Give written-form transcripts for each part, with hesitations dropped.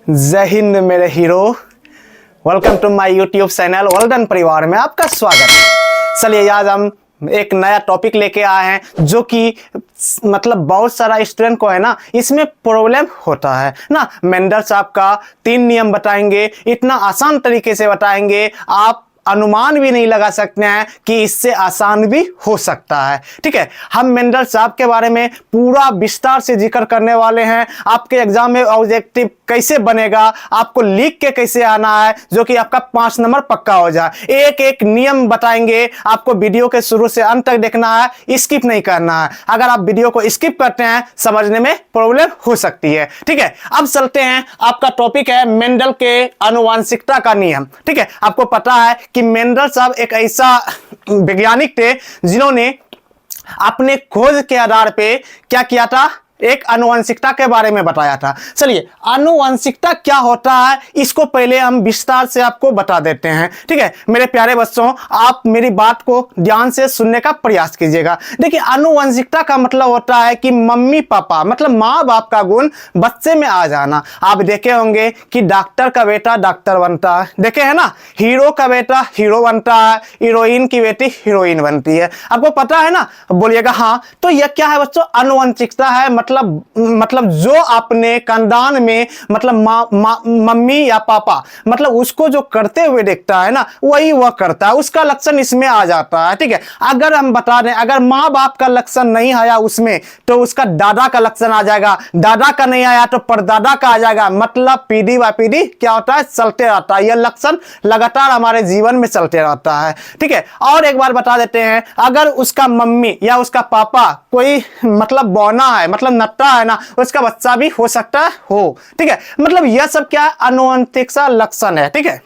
जय हिंद मेरे hero. Welcome to my YouTube channel golden परिवार में आपका स्वागत है। चलिए आज हम एक नया टॉपिक लेके आए हैं जो कि मतलब बहुत सारा स्टूडेंट को है ना, इसमें प्रॉब्लम होता है ना। मेंडल साहब का 3 नियम बताएंगे, इतना आसान तरीके से बताएंगे आप अनुमान भी नहीं लगा सकते हैं कि इससे आसान भी हो सकता है। ठीक है, हम मेंडल साहब के बारे में पूरा विस्तार से जिक्र करने वाले हैं। आपके एग्जाम में ऑब्जेक्टिव कैसे बनेगा, आपको लिख के कैसे आना है, जो कि आपका 5 नंबर पक्का हो जाए। एक एक नियम बताएंगे, आपको वीडियो के शुरू से अंत तक देखना है, स्किप नहीं करना है। अगर आप वीडियो को स्किप करते हैं समझने में प्रॉब्लम हो सकती है। ठीक है, अब चलते हैं। आपका टॉपिक है मेंडल के आनुवंशिकता का नियम। ठीक है, आपको पता है कि मेंडल साहब एक ऐसा वैज्ञानिक थे जिन्होंने अपने खोज के आधार पे क्या किया था, एक आनुवंशिकता के बारे में बताया था। चलिए, आनुवंशिकता क्या होता है इसको पहले हम विस्तार से आपको बता देते हैं। ठीक है मेरे प्यारे बच्चों, आप मेरी बात को ध्यान से सुनने का प्रयास कीजिएगा। देखिए, आनुवंशिकता का मतलब होता है कि मम्मी पापा मतलब माँ बाप का गुण बच्चे में आ जाना। आप देखे होंगे कि डॉक्टर का बेटा डॉक्टर बनता है, देखे है ना, हीरो का बेटा हीरो बनता है, हीरोइन की बेटी हीरोइन बनती है। आपको पता है ना, बोलिएगा हाँ। तो यह क्या है बच्चों, आनुवंशिकता है। मतलब जो अपने खानदान में मतलब मम्मी या पापा मतलब उसको जो करते हुए देखता है ना, वही वह करता है, उसका लक्षण इसमें आ जाता है। ठीक है, अगर हम बता दें, अगर माँ बाप का लक्षण नहीं आया उसमें तो उसका दादा का लक्षण आ जाएगा, दादा का नहीं आया तो परदादा का आ जाएगा। मतलब पीढ़ी व पीढ़ी क्या होता है, चलते रहता है। यह लक्षण लगातार हमारे जीवन में चलते रहता है। ठीक है, और एक बार बता देते हैं, अगर उसका मम्मी या उसका पापा कोई मतलब बौना है मतलब नट्टा है ना, उसका बच्चा भी हो सकता है हो। ठीक है, मतलब यह सब क्या आनुवंशिक सा लक्षण है। ठीक है,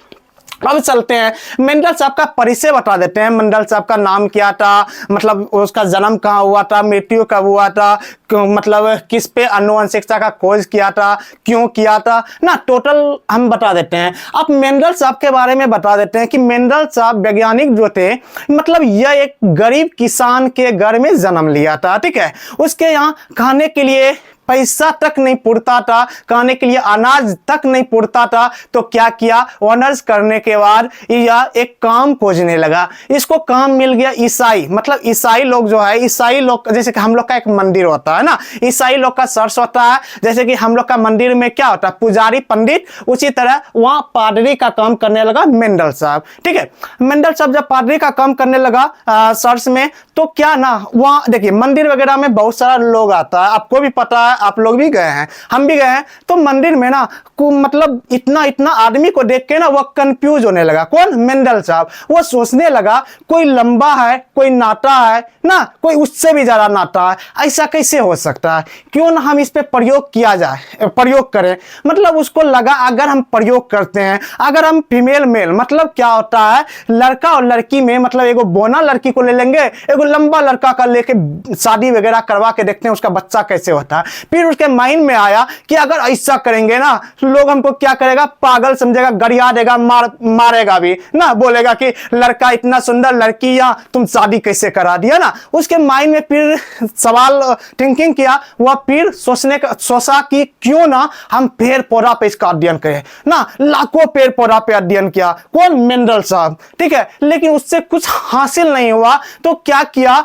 अब चलते हैं, मेंडल साहब का परिचय बता देते हैं। मेंडल साहब का नाम क्या था, मतलब उसका जन्म कहाँ हुआ था, मृत्यु कब हुआ था, मतलब किस पे आनुवंशिकता का खोज किया था, क्यों किया था ना, टोटल हम बता देते हैं। अब मेंडल साहब के बारे में बता देते हैं कि मेंडल साहब वैज्ञानिक जो थे, मतलब यह एक गरीब किसान के घर में जन्म लिया था। ठीक है, उसके यहाँ खाने के लिए पैसा तक नहीं पुरता था, खाने के लिए अनाज तक नहीं पुरता था। तो क्या किया, ऑनर्स करने के बाद यह एक काम खोजने लगा। इसको काम मिल गया ईसाई, मतलब ईसाई लोग जो है, ईसाई लोग जैसे कि हम लोग का एक मंदिर होता है ना, ईसाई लोग का चर्च होता है। जैसे कि हम लोग का मंदिर में क्या होता है, पुजारी पंडित, उसी तरह वहां पादरी का काम करने लगा मेंडल साहब। ठीक है, मेंडल साहब जब पादरी का काम करने लगा चर्च में, तो क्या ना, वहां देखिए मंदिर वगैरह में बहुत सारा लोग आता है, आपको भी पता है, आप लोग भी गए हैं, हम भी गए हैं। तो मंदिर में ना मतलब इतना इतना आदमी को देख के ना वह कंफ्यूज होने लगा। कौन, मेंडल साहब। वो सोचने लगा कोई लंबा है, कोई नाटा है ना, कोई उससे भी ज्यादा नाटा है, ऐसा कैसे हो सकता है, क्यों ना हम इस पे प्रयोग किया जाए, प्रयोग करें। मतलब उसको लगा अगर हम प्रयोग करते हैं, अगर हम फीमेल मेल मतलब क्या होता है, लड़का और लड़की में मतलब एगो बोना लड़की को ले लेंगे, एगो लंबा लड़का का लेके शादी वगैरह करवा के देखते हैं उसका बच्चा कैसे होता है। फिर उसके माइंड में आया कि अगर ऐसा करेंगे ना, लोग हमको क्या करेगा, पागल समझेगा, गरिया देगा, मारेगा भी ना, बोलेगा कि लड़का इतना सुंदर, लड़की या तुम शादी कैसे करा दिया ना। उसके माइंड में फिर सवाल थिंकिंग किया, वह फिर सोचा कि क्यों ना हम पेड़ पौधा पे इसका अध्ययन करें ना। लाखों पेड़ पौधा पे अध्ययन किया, कौन, मेंडल साहब। ठीक है, लेकिन उससे कुछ हासिल नहीं हुआ। तो क्या किया,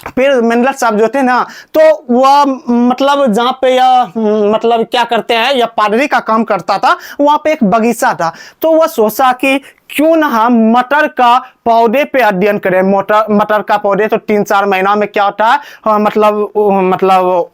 फिर मेंडल साहब जो थे ना, तो वह मतलब जहाँ पे यह मतलब क्या करते हैं, यह पादरी का काम करता था, वहाँ पे एक बगीचा था। तो वह सोचा कि क्यों ना हम मटर का पौधे पे अध्ययन करें। मटर का पौधे तो 3-4 महीना में क्या होता है, मतलब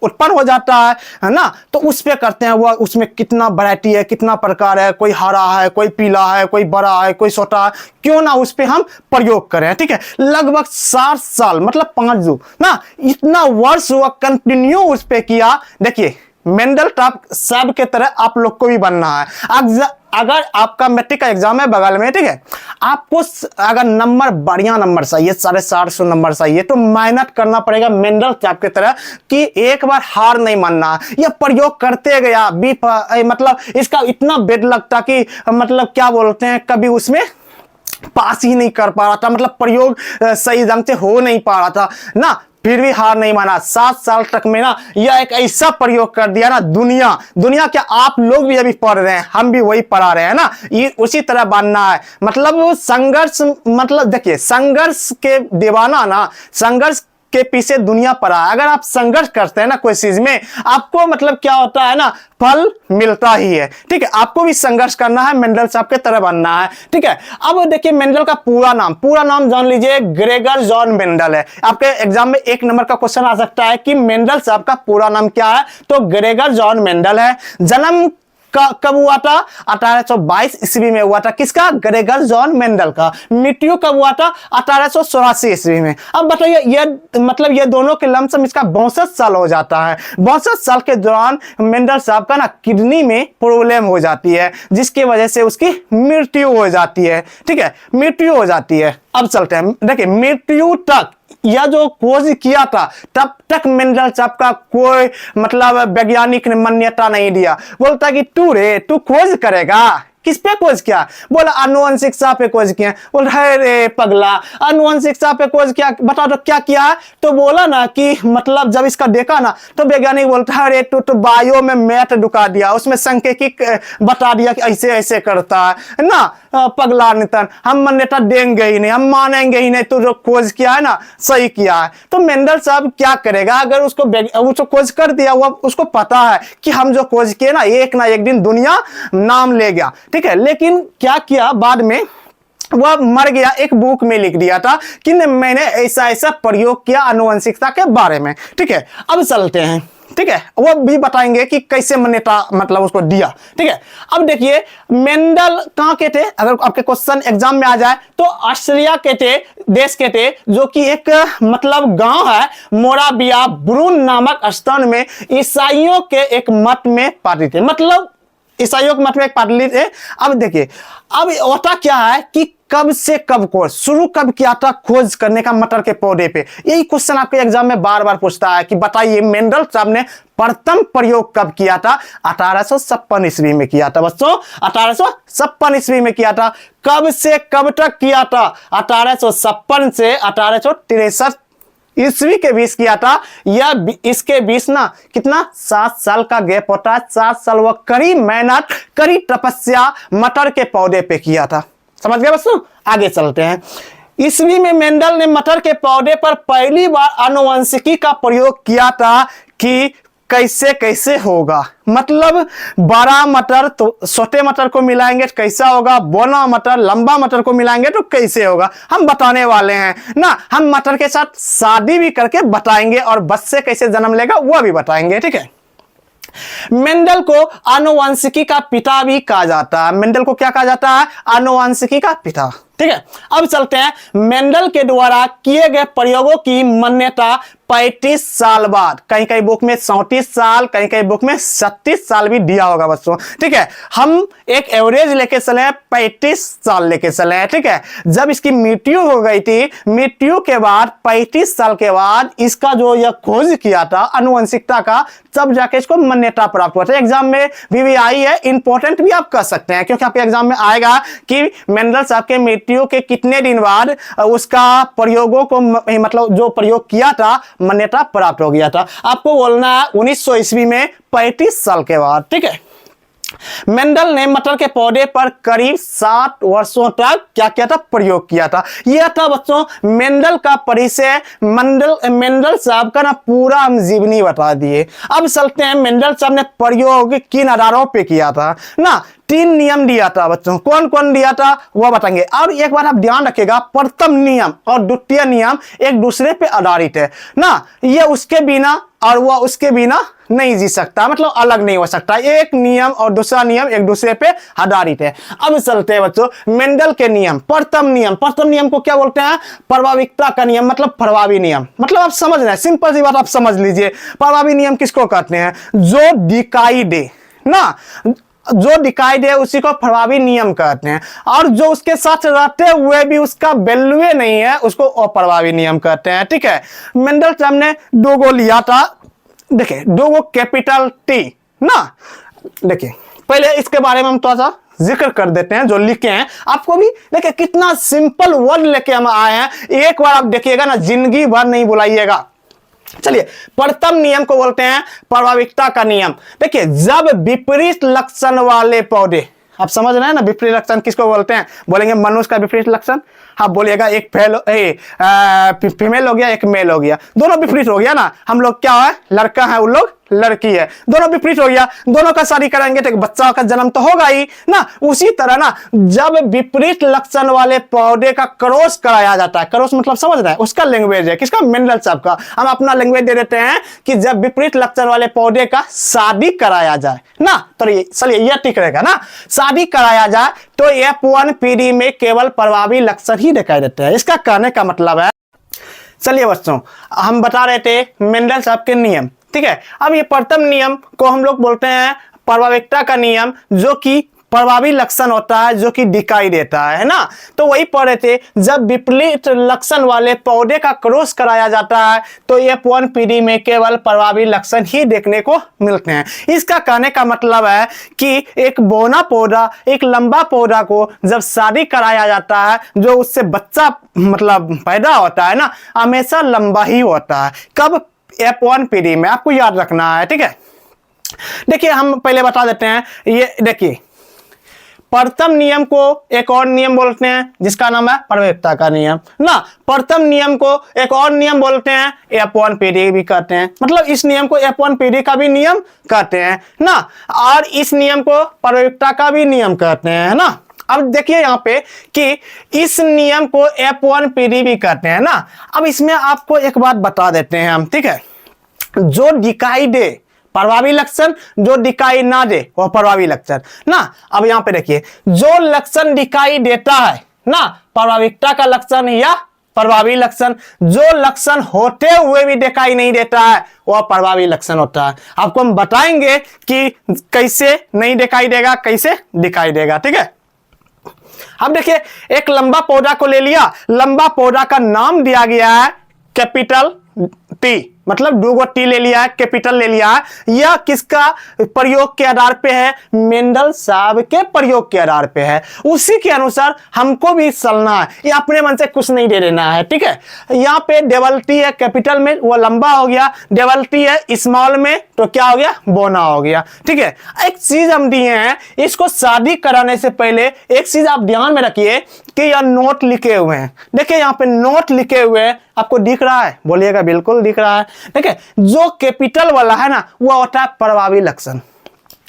उत्पन्न हो जाता है ना। तो उस पे करते हैं, वह उसमें कितना वैरायटी है, कितना प्रकार है, कोई हरा है, कोई पीला है, कोई बड़ा है, कोई छोटा है, क्यों ना उस पे हम प्रयोग करें। ठीक है, लगभग 7 साल मतलब 5 ना, इतना वर्ष वह कंटिन्यू उस पे किया। देखिए, मेंडल साहब के तरह आप लोग को भी बनना है। अगर आपका मैट्रिक का एग्जाम है बगल में, ठीक है, आपको अगर नंबर बढ़िया नंबर चाहिए, 750 नंबर चाहिए, तो मेहनत करना पड़ेगा मेंडल साहब की तरह कि एक बार हार नहीं मानना। यह प्रयोग करते गया मतलब इसका इतना बेड लगता कि मतलब क्या बोलते हैं, कभी उसमें पास ही नहीं कर पा रहा था, मतलब प्रयोग सही ढंग से हो नहीं पा रहा था ना। फिर भी हार नहीं माना। 7 साल तक में ना यह एक ऐसा प्रयोग कर दिया ना, दुनिया क्या आप लोग भी अभी पढ़ रहे हैं, हम भी वही पढ़ा रहे हैं ना, ये उसी तरह बनना है। मतलब संघर्ष, मतलब देखिए संघर्ष के दीवाना ना, संघर्ष के पीछे दुनिया पड़ा है। अगर आप संघर्ष करते हैं ना कोई चीज में, आपको मतलब क्या होता है ना, फल मिलता ही है। ठीक है, आपको भी संघर्ष करना है, मेंडल साहब के तरह बनना है। ठीक है, अब देखिए मेंडल का पूरा नाम जान लीजिए, ग्रेगर जॉन मेंडल है। आपके एग्जाम में 1 नंबर का क्वेश्चन आ सकता है कि मेंडल साहब का पूरा नाम क्या है, तो ग्रेगर जॉन मेंडल है। जन्म कब हुआ था? 1822 ईस्वी में हुआ था। किसका? ग्रेगर जॉन मेंडल का। मृत्यु कब हुआ था? 1884 ईस्वी में। अब बताइए ये मतलब ये दोनों के लमसम इसका 62 साल हो जाता है। 62 साल के दौरान मेंडल साहब का ना किडनी में प्रॉब्लम हो जाती है, जिसकी वजह से उसकी मृत्यु हो जाती है। ठीक है, मृत्यु हो जाती है। अब चलते हैं, देखिए मृत्यु तक यह जो खोज किया था तब तक मेंडल साहब का कोई मतलब वैज्ञानिक ने मान्यता नहीं दिया। बोलता कि तू खोज करेगा, किस पे खोज किया? बोला आनुवंशिकता पे खोज किया। बोल रहे रे पगला, आनुवंशिकता पे खोज किया, बता दो क्या किया है? तो बोला ना कि मतलब जब इसका देखा ना तो वैज्ञानिक बोलता है अरे तू तो बायो में मैथ ढुका दिया, उसमें सांख्यिकी बता दिया कि ऐसे ऐसे करता है ना। पगला नितन, हम मान्यता देंगे ही नहीं, हम मानेंगे ही नहीं, तू जो खोज किया है ना सही किया है। तो मेंडल साहब क्या करेगा, अगर उसको खोज कर दिया, वो उसको पता है कि हम जो खोज किए ना एक दिन दुनिया नाम ले गया। ठीक है, लेकिन क्या किया बाद में, वह मर गया। एक बुक में लिख दिया था कि मैंने ऐसा ऐसा प्रयोग किया आनुवंशिकता के बारे में। ठीक है, अब चलते हैं। ठीक है, वो भी बताएंगे कि कैसे मान्यता मतलब उसको दिया। ठीक है, अब देखिए मेंडल कहां के थे, अगर आपके क्वेश्चन एग्जाम में आ जाए तो ऑस्ट्रिया के थे, देश के थे, जो कि एक मतलब गांव है मोराबिया ब्रून नामक स्थान में ईसाइयों के एक मत में पार्टी थे, मतलब ईसाइयों के मत में एक पादरी थे। अब देखिए अब होता क्या है कि कब से कब को शुरू कब किया था खोज करने का मटर के पौधे पे, यही क्वेश्चन आपके एग्जाम में बार बार पूछता है कि बताइए मेंडल साहब ने प्रथम प्रयोग कब किया था? 1856 ईस्वी में किया था बच्चों, 1856 ईस्वी में किया था। कब से कब तक किया था? 1856 से 1863 ईस्वी के बीच किया था। यह इसके बीच ना कितना 7 साल का गैप होता है। 7 साल वह कड़ी मेहनत कड़ी तपस्या मटर के पौधे पे किया था। समझ गए बच्चों? आगे चलते हैं। ईस्वी में मेंडल ने मटर के पौधे पर पहली बार आनुवंशिकी का प्रयोग किया था कि कैसे कैसे होगा, मतलब बड़ा मटर तो छोटे मटर को मिलाएंगे तो कैसा होगा, बोना मटर लंबा मटर को मिलाएंगे तो कैसे होगा, हम बताने वाले हैं ना। हम मटर के साथ शादी भी करके बताएंगे और बच्चे कैसे जन्म लेगा वह भी बताएंगे। ठीक है, मेंडल को आनुवंशिकी का पिता भी कहा जाता है। मेंडल को क्या कहा जाता है? आनुवंशिकी का पिता। ठीक है, अब चलते हैं। मेंडल के द्वारा किए गए प्रयोगों की मान्यता 35 साल बाद, कहीं कहीं बुक में 34 साल, कहीं कहीं बुक में 37 साल भी दिया होगा बच्चों। ठीक है, हम एक एवरेज लेके चले हैं, 35 साल लेके चले हैं। ठीक है, जब इसकी मृत्यु हो गई थी, मृत्यु के बाद 35 साल के बाद इसका जो यह खोज किया था आनुवंशिकता का, तब जाके इसको मान्यता प्राप्त हुआ था। एग्जाम में भी आई है, इंपॉर्टेंट भी आप कर सकते हैं, क्योंकि आपके एग्जाम में आएगा कि मेंडल साहब के मृत्यु के कितने दिन बाद उसका प्रयोगों को मतलब जो प्रयोग किया था मान्यता प्राप्त हो गया था। आपको बोलना है 1900 ईस्वी में 35 साल के बाद। ठीक है, मेंडल ने मटर के पौधे पर करीब 60 वर्षों तक क्या किया था? प्रयोग किया था। यह था बच्चों मेंडल का परिचय। मेंडल साहब का ना पूरा हम जीवनी बता दिए। अब चलते हैं मेंडल साहब ने प्रयोग किन आधारों पे किया था ना। 3 नियम दिया था बच्चों, कौन कौन दिया था वह बताएंगे। और एक बार आप ध्यान रखिएगा, प्रथम नियम और द्वितीय नियम एक दूसरे पे आधारित है ना। ये उसके बिना और वह उसके बिना नहीं जी सकता, मतलब अलग नहीं हो सकता। एक नियम और दूसरा नियम एक दूसरे पे आधारित है। अब चलते हैं बच्चों मेंडल के नियम। प्रथम नियम को क्या बोलते हैं? प्रभाविकता का नियम, मतलब प्रभावी नियम। मतलब आप समझ रहे हैं, सिंपल सी बात आप समझ लीजिए। प्रभावी नियम किसको कहते हैं? जो दिखाई दे ना, जो दिखाई दे उसी को प्रभावी नियम कहते हैं। और जो उसके साथ रहते हुए भी उसका वैल्यू नहीं है उसको अप्रभावी नियम कहते हैं। ठीक है, मेंडल साहब ने 2 गो लिया था। देखिए 2 गो कैपिटल टी ना। देखिए पहले इसके बारे में हम थोड़ा सा जिक्र कर देते हैं जो लिखे हैं। आपको भी देखिए कितना सिंपल वर्ड लेके हम आए हैं, एक बार आप देखिएगा ना जिंदगी भर नहीं बुलाइएगा। चलिए, प्रथम नियम को बोलते हैं प्रभाविकता का नियम। देखिए, जब विपरीत लक्षण वाले पौधे, आप समझ रहे हैं ना विपरीत लक्षण किसको बोलते हैं? बोलेंगे मनुष्य का विपरीत लक्षण। आप बोलिएगा एक फीमेल हो गया, एक मेल हो गया, दोनों विपरीत हो गया ना। हम लोग क्या है, लड़का है, उन लोग लड़की है, दोनों विपरीत हो गया, दोनों का शादी कराएंगे तो एक बच्चा का जन्म तो होगा ही ना। उसी तरह ना, जब विपरीत लक्षण वाले पौधे का क्रॉस कराया जाता है, क्रॉस मतलब समझ रहे हैं, उसका लैंग्वेज है किसका? मेंडल साहब का। हम अपना लैंग्वेज दे देते हैं कि जब विपरीत लक्षण वाले पौधे का शादी कराया जाए ना, तो चलिए यह ठीक रहेगा ना, शादी कराया जाए तो F1 पीढ़ी में केवल प्रभावी लक्षण ही दिखाई देते हैं। इसका कहने का मतलब है, चलिए बच्चों, हम बता रहे थे मेंडल साहब के नियम, ठीक है। अब ये प्रथम नियम को हम लोग बोलते हैं प्रभाविकता का नियम, जो कि प्रभावी लक्षण होता है, जो कि दिखाई देता है ना। तो वही पढ़ रहे थे, जब विपरीत लक्षण वाले पौधे का क्रॉस कराया जाता है तो F1 पीढ़ी में केवल प्रभावी लक्षण ही देखने को मिलते हैं। इसका कहने का मतलब है कि एक बौना पौधा, एक लंबा पौधा को जब शादी कराया जाता है, जो उससे बच्चा मतलब पैदा होता है ना, हमेशा लंबा ही होता है। कब? F1 पीढ़ी में, आपको याद रखना है, ठीक है। देखिए, हम पहले बता देते हैं, ये देखिए, प्रथम नियम को एक और नियम बोलते हैं जिसका नाम है प्रभाविकता का नियम ना। प्रथम नियम को एक और नियम बोलते हैं F1 पीढ़ी भी कहते हैं, मतलब इस नियम को F1 पीढ़ी का भी नियम कहते हैं ना, और इस नियम को प्रभाविकता का भी नियम कहते हैं ना। अब देखिए यहाँ पे कि इस नियम को F1 पीढ़ी भी कहते हैं ना। अब इसमें आपको एक बात बता देते हैं हम, ठीक है। जो दिखाई दे प्रभावी लक्षण, जो दिखाई ना दे वह प्रभावी लक्षण ना। अब यहाँ पे देखिए, जो लक्षण दिखाई देता है ना, प्रभाविकता का लक्षण या प्रभावी लक्षण, जो लक्षण होते हुए भी दिखाई नहीं देता है वह प्रभावी लक्षण होता है। आपको हम बताएंगे कि कैसे नहीं दिखाई देगा, कैसे दिखाई देगा, ठीक है। अब देखिए, एक लंबा पौधा को ले लिया, लंबा पौधा का नाम दिया गया है कैपिटल टी, मतलब दूगो टी ले लिया है, कैपिटल ले लिया है। यह किसका प्रयोग के आधार पे है? मेंडल साहब के प्रयोग के आधार पे है। उसी के अनुसार हमको भी चलना है, ये अपने मन से कुछ नहीं दे देना है, ठीक है। यहाँ पे डबल टी है कैपिटल में, वो लंबा हो गया, डबल टी है स्मॉल में तो क्या हो गया? बोना हो गया, ठीक है। एक चीज हम दिए हैं, इसको शादी कराने से पहले एक चीज आप ध्यान में रखिए कि यह नोट लिखे हुए हैं। देखिए यहाँ पे नोट लिखे हुए हैं, आपको दिख रहा है? बोलिएगा बिल्कुल दिख रहा है। देखिए, जो कैपिटल वाला है ना, वह होता है प्रभावी लक्षण।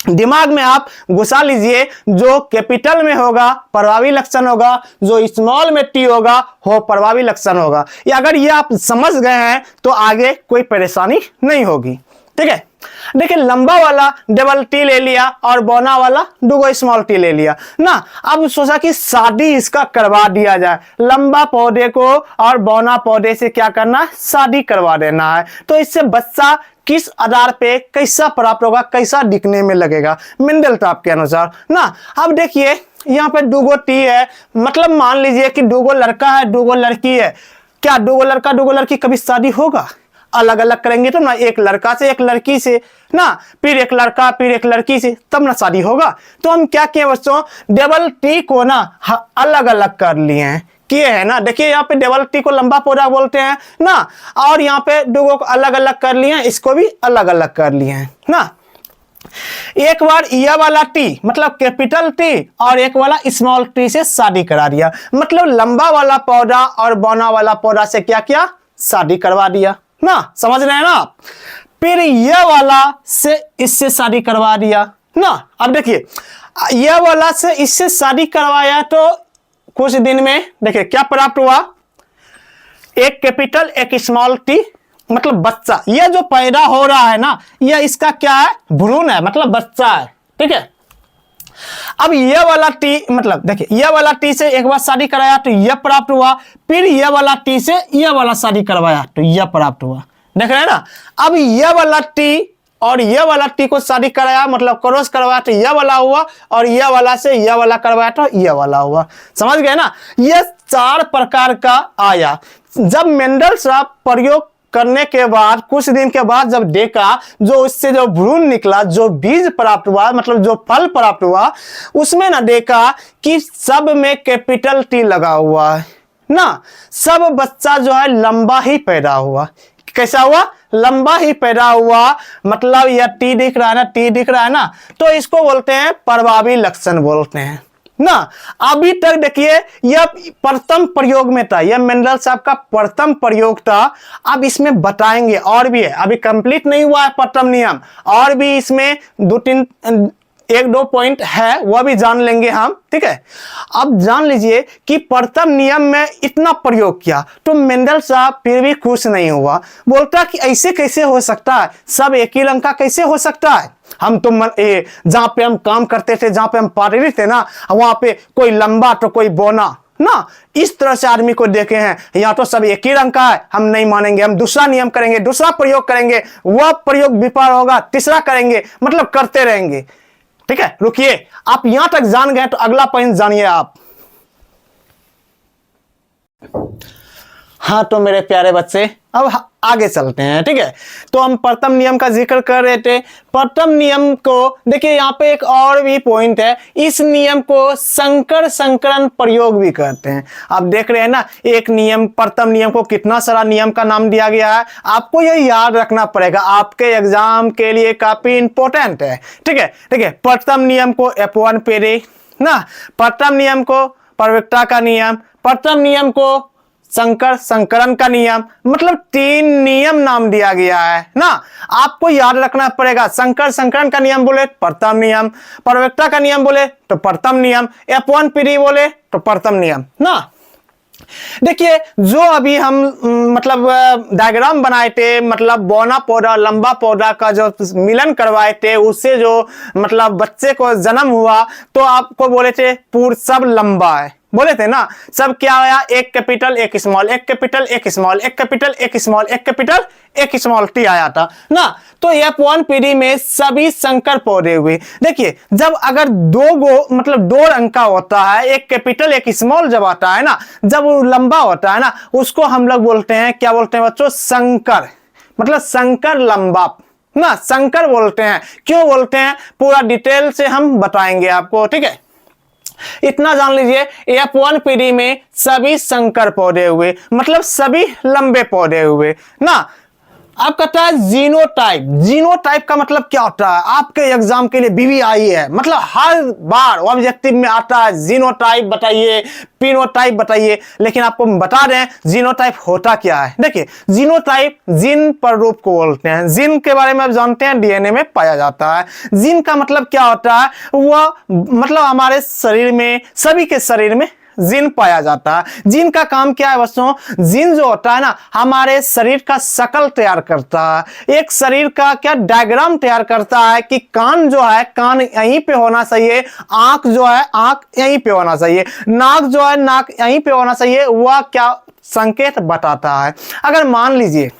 दिमाग में आप घुसा लीजिए, जो कैपिटल में होगा प्रभावी लक्षण होगा, जो स्मॉल में टी होगा वो प्रभावी लक्षण होगा। या अगर ये आप समझ गए हैं तो आगे कोई परेशानी नहीं होगी, ठीक है। देखिए, लंबा वाला डबल टी ले लिया और बौना वाला दूगो स्मॉल टी ले लिया ना। अब सोचा कि शादी इसका करवा दिया जाए, लंबा पौधे को और बौना पौधे से क्या करना है? शादी करवा देना है। तो इससे बच्चा किस आधार पे कैसा प्राप्त होगा, कैसा दिखने में लगेगा मेंडल साहब के अनुसार ना। अब देखिए, यहाँ पे दूगो टी है, मतलब मान लीजिए कि दूगो लड़का है, दूगो लड़की है। क्या दूगो लड़का दूगो लड़की कभी शादी होगा? अलग अलग करेंगे तो ना, एक लड़का से एक लड़की से ना, फिर एक लड़का फिर एक लड़की से, तब ना शादी होगा। तो हम क्या किए बच्चों, डबल टी को ना अलग अलग कर लिए हैं, किए हैं ना। देखिए यहाँ पे डबल टी को लंबा पौधा बोलते हैं ना, और यहाँ पे दो को अलग अलग कर लिए हैं, इसको भी अलग अलग कर लिए हैं ना। एक बार यह वाला टी मतलब कैपिटल टी और एक वाला स्मॉल टी से शादी करा दिया, मतलब लंबा वाला पौधा और बौना वाला पौधा से क्या किया? शादी करवा दिया ना। समझ रहे हैं ना आप? फिर यह वाला से इससे शादी करवा दिया ना। अब देखिए, यह वाला से इससे शादी करवाया तो कुछ दिन में देखिए क्या प्राप्त हुआ? एक कैपिटल एक स्मॉल टी, मतलब बच्चा। यह जो पैदा हो रहा है ना, यह इसका क्या है? भ्रूण है, मतलब बच्चा है, ठीक है। अब यह वाला टी मतलब देखिए, यह वाला टी से एक बार शादी कराया तो यह प्राप्त हुआ, फिर यह वाला टी से यह वाला शादी करवाया तो यह प्राप्त हुआ। देख रहे हैं ना? अब यह वाला टी और यह वाला टी को शादी कराया, मतलब क्रॉस करवाया तो यह वाला हुआ, और यह वाला से यह वाला करवाया तो यह वाला हुआ। समझ गए ना? यह 4 प्रकार का आया। जब मेंडल साहब प्रयोग करने के बाद कुछ दिन के बाद जब देखा, जो इससे जो भ्रूण निकला, जो बीज प्राप्त हुआ, मतलब जो फल प्राप्त हुआ, उसमें ना देखा कि सब में कैपिटल टी लगा हुआ है ना। सब बच्चा जो है लंबा ही पैदा हुआ। कैसा हुआ? लंबा ही पैदा हुआ, मतलब यह टी दिख रहा है ना, टी दिख रहा है ना, तो इसको बोलते हैं प्रभावी लक्षण बोलते हैं ना। अभी तक देखिए यह प्रथम प्रयोग में था, यह मेंडल साहब का प्रथम प्रयोग था। अब इसमें बताएंगे और भी है, अभी कंप्लीट नहीं हुआ है प्रथम नियम, और भी इसमें दो तीन एक दो पॉइंट है, वह भी जान लेंगे हम, ठीक है। अब जान लीजिए कि प्रथम नियम में इतना प्रयोग किया तो मेंडल साहब फिर भी खुश नहीं हुआ, बोलता कि ऐसे कैसे हो सकता है, सब एक ही रंग का कैसे हो सकता है। हम तो जहां पे हम काम करते थे, जहां पे हम पार्टी थे ना, वहां पे कोई लंबा तो कोई बोना ना, इस तरह से आदमी को देखे हैं, यहाँ तो सब एक ही रंग का है, हम नहीं मानेंगे, हम दूसरा नियम करेंगे, दूसरा प्रयोग करेंगे, वह प्रयोग विफल होगा, तीसरा करेंगे, मतलब करते रहेंगे, ठीक है। रुकिए, आप यहां तक जान गए तो अगला पॉइंट जानिए आप। हाँ तो मेरे प्यारे बच्चे अब आगे चलते हैं, ठीक है। तो हम प्रथम नियम का जिक्र कर रहे थे। प्रथम नियम को देखिए, यहाँ पे एक और भी पॉइंट है, इस नियम को संकर संकरण प्रयोग भी कहते हैं। आप देख रहे हैं ना, एक नियम, प्रथम नियम को कितना सारा नियम का नाम दिया गया है, आपको यह याद रखना पड़ेगा, आपके एग्जाम के लिए काफी इंपॉर्टेंट है, ठीक है। देखिए, प्रथम नियम को F1 पेरे ना, प्रथम नियम को प्रवक्ता का नियम, प्रथम नियम को संकर संकरण का नियम, मतलब 3 नियम नाम दिया गया है ना। आपको याद रखना पड़ेगा, संकर संकरण का नियम बोले प्रथम नियम, प्रवक्ता का नियम बोले तो प्रथम नियम, F1 पीढ़ी बोले तो प्रथम नियम ना। देखिए, जो अभी हम मतलब डायग्राम बनाए थे, मतलब बौना पौधा लंबा पौधा का जो मिलन करवाए थे, उससे जो मतलब बच्चे को जन्म हुआ, तो आपको बोले थे पूर्ण सब लंबा है, बोले थे ना। सब क्या आया, एक कैपिटल एक स्मॉल, एक कैपिटल एक स्मॉल, एक कैपिटल एक स्मॉल, एक कैपिटल एक स्मॉल टी आया था ना। तो F1 पीढ़ी में सभी संकर पौधे हुए। देखिए, जब अगर मतलब 2 रंग का होता है, एक कैपिटल एक स्मॉल जब आता है ना, जब वो लंबा होता है ना, उसको हम लोग बोलते हैं, क्या बोलते हैं बच्चों, संकर, मतलब संकर लंबा ना, संकर बोलते हैं। क्यों बोलते हैं, पूरा डिटेल से हम बताएंगे आपको, ठीक है। इतना जान लीजिए, F1 पीढ़ी में सभी संकर पौधे हुए, मतलब सभी लंबे पौधे हुए ना। अब कहता है जीनोटाइप। जीनोटाइप का मतलब क्या होता है, आपके एग्जाम के लिए BBI है, मतलब हर बार ऑब्जेक्टिव में आता है जीनोटाइप बताइए, पिनोटाइप बताइए, लेकिन आपको बता दें जीनोटाइप होता क्या है। देखिए, जीनोटाइप जीन पर रूप को बोलते हैं। जीन के बारे में आप जानते हैं, DNA में पाया जाता है। जीन का मतलब क्या होता है, वह मतलब हमारे शरीर में, सभी के शरीर में जीन पाया जाता है। जीन का काम क्या है बच्चों, जीन जो होता है ना, हमारे शरीर का शकल तैयार करता है, एक शरीर का क्या डायग्राम तैयार करता है कि कान जो है, कान यहीं पे होना चाहिए, आंख जो है, आंख यहीं पे होना चाहिए, नाक जो है, नाक यहीं पे होना चाहिए, वह क्या संकेत बताता है। अगर मान लीजिए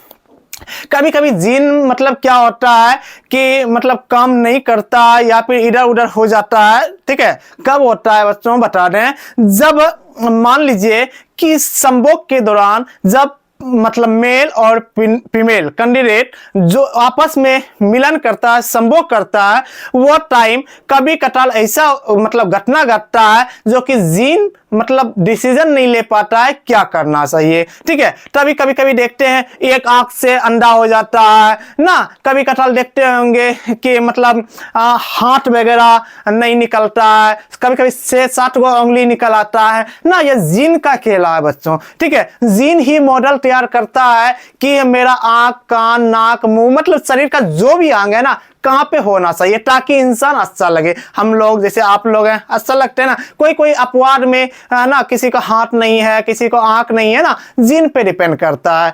कभी कभी जीन मतलब क्या होता है कि मतलब काम नहीं करता या फिर इधर उधर हो जाता है, ठीक है। कब होता है बच्चों, बता दें, जब मान लीजिए कि संभोग के दौरान जब मतलब मेल और फीमेल कैंडिडेट जो आपस में मिलन करता है, संभोग करता है, वो टाइम कभी कटाल ऐसा मतलब घटना घटता है जो कि जीन मतलब डिसीजन नहीं ले पाता है क्या करना चाहिए, ठीक है। तभी कभी कभी देखते हैं एक आंख से अंधा हो जाता है ना, कभी कटाल देखते होंगे कि मतलब हाथ वगैरह नहीं निकलता है, कभी कभी 6-7 गो उंगली निकल आता है ना। ये जीन का खेल है बच्चों, ठीक है। जीन ही मॉडल तैयार करता है कि मेरा आंख, कान, नाक, मुंह, मतलब शरीर का जो भी अंग है ना, कहां पे होना चाहिए ताकि इंसान अच्छा लगे। हम लोग जैसे आप लोग हैं, अच्छा लगते हैं ना। कोई कोई अपवाद में ना, किसी को हाथ नहीं है, किसी को आंख नहीं है ना, जीन पे डिपेंड करता है।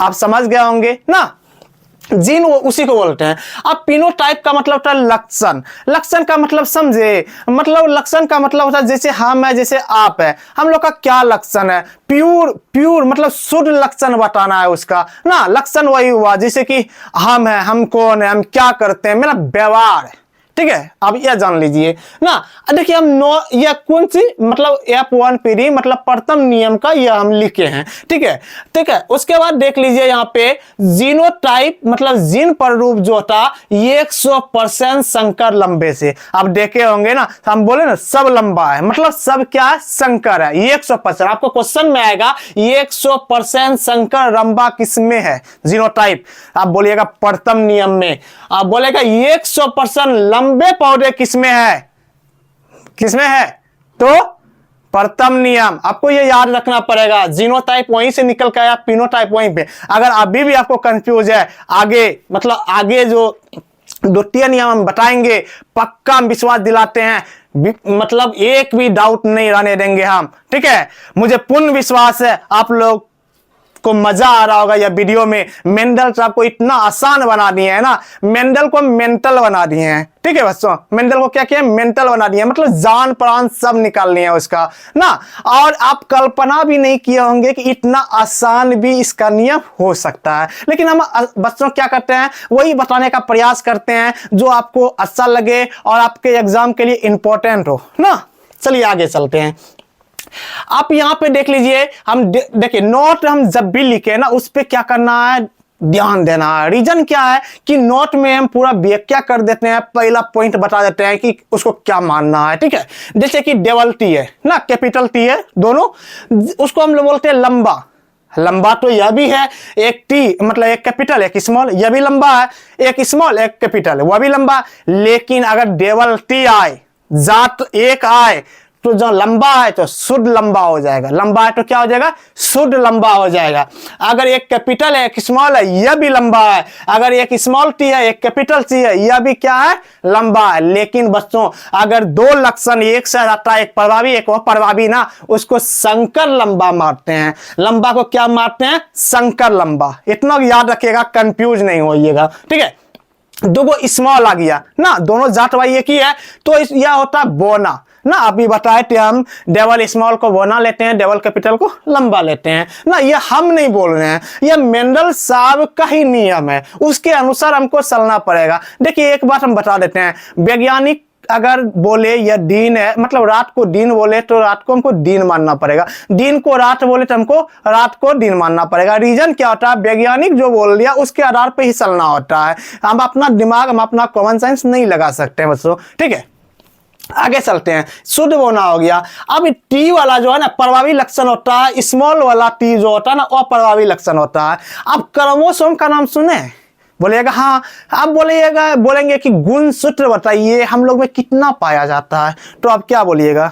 आप समझ गए होंगे ना, जीन वो उसी को बोलते हैं। अब पिनोटाइप का मतलब होता है लक्षण। लक्षण का मतलब समझे, मतलब लक्षण का मतलब होता है जैसे हम है, जैसे आप है, हम लोग का क्या लक्षण है, प्यूर मतलब शुद्ध लक्षण बताना है उसका ना। लक्षण वही हुआ जैसे कि हम है, हम कौन है, हम क्या करते हैं, मेरा व्यवहार, ठीक है, अब यह जान लीजिए ना। देखिए हम यह कौन सी मतलब F1 पीढ़ी मतलब प्रथम नियम का यह हम लिखे हैं, ठीक है। ठीक है, उसके बाद देख लीजिए यहाँ पे जीनोटाइप मतलब जीन प्ररूप जो था ये 100% संकर लंबे से। आप देखे होंगे ना, हम बोले ना सब लंबा है, मतलब सब क्या है, संकर है। ये 100%, आपको क्वेश्चन में आएगा ये 100% संकर लंबा किसमें है, जीनोटाइप। आप बोलिएगा प्रथम नियम में, आप बोलेगा ये 100% लंबे पौधे किसमें है, किसमें है, तो प्रथम नियम। आपको ये याद रखना पड़ेगा, जीनोटाइप वहीं से निकल के आया, फिनोटाइप वहीं पे। अगर अभी भी आपको कंफ्यूज है, आगे मतलब आगे जो द्वितीय नियम हम बताएंगे, पक्का हम विश्वास दिलाते हैं, मतलब एक भी डाउट नहीं रहने देंगे हम, ठीक है। मुझे पूर्ण विश्वास है आप लोग को मजा आ रहा होगा यह वीडियो में। मेंडल साहब को इतना आसान बना दिए है ना, मेंडल को मेंटल बना दिए हैं, ठीक है बच्चों। मेंडल को क्या किया, मेंटल बना दिया, मतलब जान प्राण सब निकाल लिया उसका ना। और आप कल्पना भी नहीं किए होंगे कि इतना आसान भी इसका नियम हो सकता है। लेकिन हम बच्चों क्या करते हैं, वही बताने का प्रयास करते हैं जो आपको अच्छा लगे और आपके एग्जाम के लिए इंपॉर्टेंट हो ना। चलिए आगे चलते हैं। आप यहां पे देख लीजिए, हम देखिए नोट हम जब भी लिखे ना उस पे क्या करना है, ध्यान देना है। रीजन क्या है कि नोट में हम पूरा व्याख्या कर देते हैं, पहला पॉइंट बता देते हैं कि उसको क्या मानना है, ठीक है। जैसे कि डबल टी है ना, कैपिटल टी है दोनों, उसको हम लोग बोलते हैं लंबा। लंबा तो यह भी है, एक टी मतलब एक कैपिटल एक स्मॉल, यह भी लंबा है। एक स्मॉल एक कैपिटल वह भी लंबा। लेकिन अगर डबल टी आए, जात एक आए, तो जो लंबा है तो शुद्ध लंबा हो जाएगा। लंबा है तो क्या हो जाएगा, शुद्ध लंबा हो जाएगा। अगर एक कैपिटल है एक स्मॉल है, यह भी लंबा है। अगर एक स्मॉल टी है एक कैपिटल टी है, यह भी क्या है, लंबा है। लेकिन बच्चों अगर दो लक्षण एक से आता है, एक प्रभावी एक अप्रभावी ना, उसको संकर लंबा मारते हैं। लंबा को क्या मारते हैं, संकर लंबा। इतना याद रखिएगा, कंफ्यूज नहीं होइएगा, ठीक है। दो स्मॉल आ गया ना, दोनों जात भाई एक ही है, तो यह होता है बोना ना। अभी बताए थे हम, डबल स्मॉल को बोना लेते हैं, डबल कैपिटल को लंबा लेते हैं ना। ये हम नहीं बोल रहे हैं, ये मेंडल साहब का ही नियम है, उसके अनुसार हमको चलना पड़ेगा। देखिए एक बात हम बता देते हैं, वैज्ञानिक अगर बोले यह दिन है, मतलब रात को दिन बोले तो रात को हमको दिन मानना पड़ेगा, दिन को रात बोले तो हमको रात को दिन मानना पड़ेगा। रीजन क्या होता है, वैज्ञानिक जो बोल दिया उसके आधार पे ही चलना होता है। हम अपना दिमाग, हम अपना कॉमन सेंस नहीं लगा सकते बच्चों, ठीक है। आगे चलते हैं, शुद्ध बोना हो गया। अब टी वाला जो है ना प्रभावी लक्षण होता है, स्मॉल वाला टी जो होता है ना अप्रभावी लक्षण होता है। अब क्रोमोसोम का नाम सुने, बोलिएगा हाँ। आप बोलिएगा, बोलेंगे कि गुणसूत्र बताइए हम लोग में कितना पाया जाता है, तो आप क्या बोलिएगा,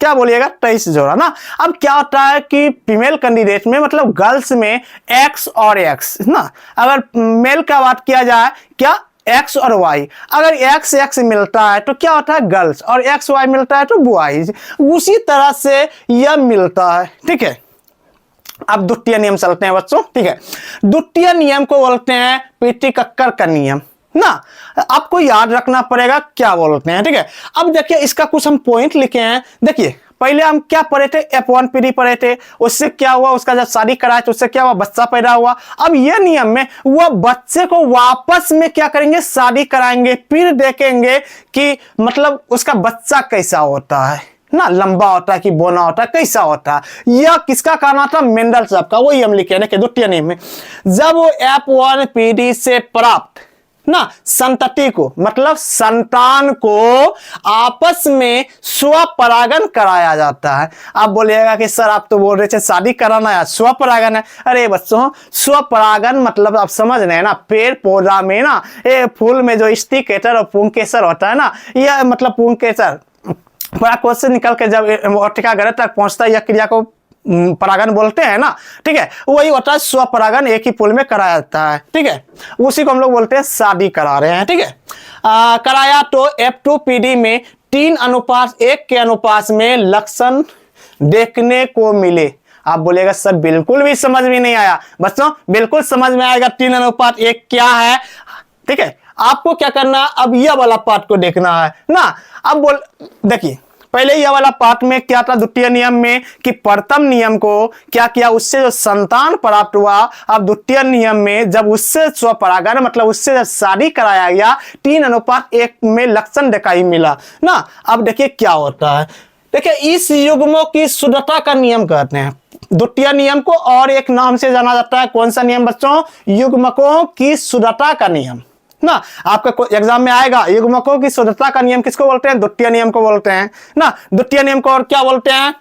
क्या बोलिएगा, 23 जोड़ा ना। अब क्या होता है कि फीमेल कैंडिडेट में मतलब गर्ल्स में एक्स और एक्स ना, अगर मेल का बात किया जाए क्या, एक्स और वाई। अगर एक्स एक्स मिलता है तो क्या होता है गर्ल्स, और एक्स वाई मिलता है तो बॉयज। उसी तरह से यह मिलता है, ठीक है। अब द्वितीय नियम चलते हैं बच्चों, ठीक है। द्वितीय नियम को बोलते हैं पीटी-कक्कर का नियम ना। आपको याद रखना पड़ेगा क्या बोलते हैं, ठीक है। अब देखिए इसका कुछ हम पॉइंट लिखे हैं। देखिए पहले हम क्या पढ़े थे, F1 पीढ़ी पढ़े थे, उससे क्या हुआ, उसका जब शादी कराया तो उससे क्या हुआ, बच्चा पैदा हुआ। अब यह नियम में वह बच्चे को वापस में क्या करेंगे, शादी कराएंगे, फिर देखेंगे कि मतलब उसका बच्चा कैसा होता है ना, लंबा होता है कि बोना होता है, कैसा होता है। यह किसका कहना था, मेंडल साहब का। वही हम लिखे ना द्वितीय नियम में, जब वो F1 पीढ़ी से प्राप्त ना संतति को मतलब संतान को आपस में स्वपरागन कराया जाता है। आप बोलिएगा कि सर आप तो बोल रहे थे शादी कराना है, स्वपरागन है। अरे बच्चों स्वपरागन मतलब आप समझ रहे हैं ना, पेड़ पौधा में ना ये फूल में जो स्टिकेटर और पुंकेसर होता है ना, यह मतलब पुंकेसर बड़ा क्वेश्चन निकल के जब वाटिका ग्रह तक पहुंचता है, यह क्रिया को परागन बोलते हैं ना, ठीक है। वही होता है स्वपरागन, एक ही फूल में कराया जाता है, ठीक है। उसी को हम लोग बोलते हैं शादी करा रहे हैं, ठीक है। कराया तो F2 पीढ़ी में 3:1 के अनुपात में लक्षण देखने को मिले। आप बोलेगा सर बिल्कुल भी समझ में नहीं आया। बच्चों बिल्कुल समझ में आएगा, 3:1 क्या है, ठीक है। आपको क्या करना है, अब यह वाला पार्ट को देखना है ना। अब देखिए पहले यह वाला पार्ट में क्या था द्वितीय नियम में कि प्रथम नियम को क्या किया, उससे जो संतान प्राप्त हुआ। अब द्वितीय नियम में जब उससे स्वपरागण मतलब उससे जब शादी कराया गया 3:1 में लक्षण दिखाई मिला ना। अब देखिए क्या होता है, देखिए इस युग्मों की शुद्धता का नियम कहते हैं द्वितीय नियम को, और एक नाम से जाना जाता है कौन सा नियम बच्चों, युग्मकों की शुद्धता का नियम ना। आपका एग्जाम में आएगा युग्मकों की शुद्धता का नियम किसको बोलते हैं, द्वितीय नियम को बोलते हैं ना। द्वितीय नियम को और क्या बोलते हैं,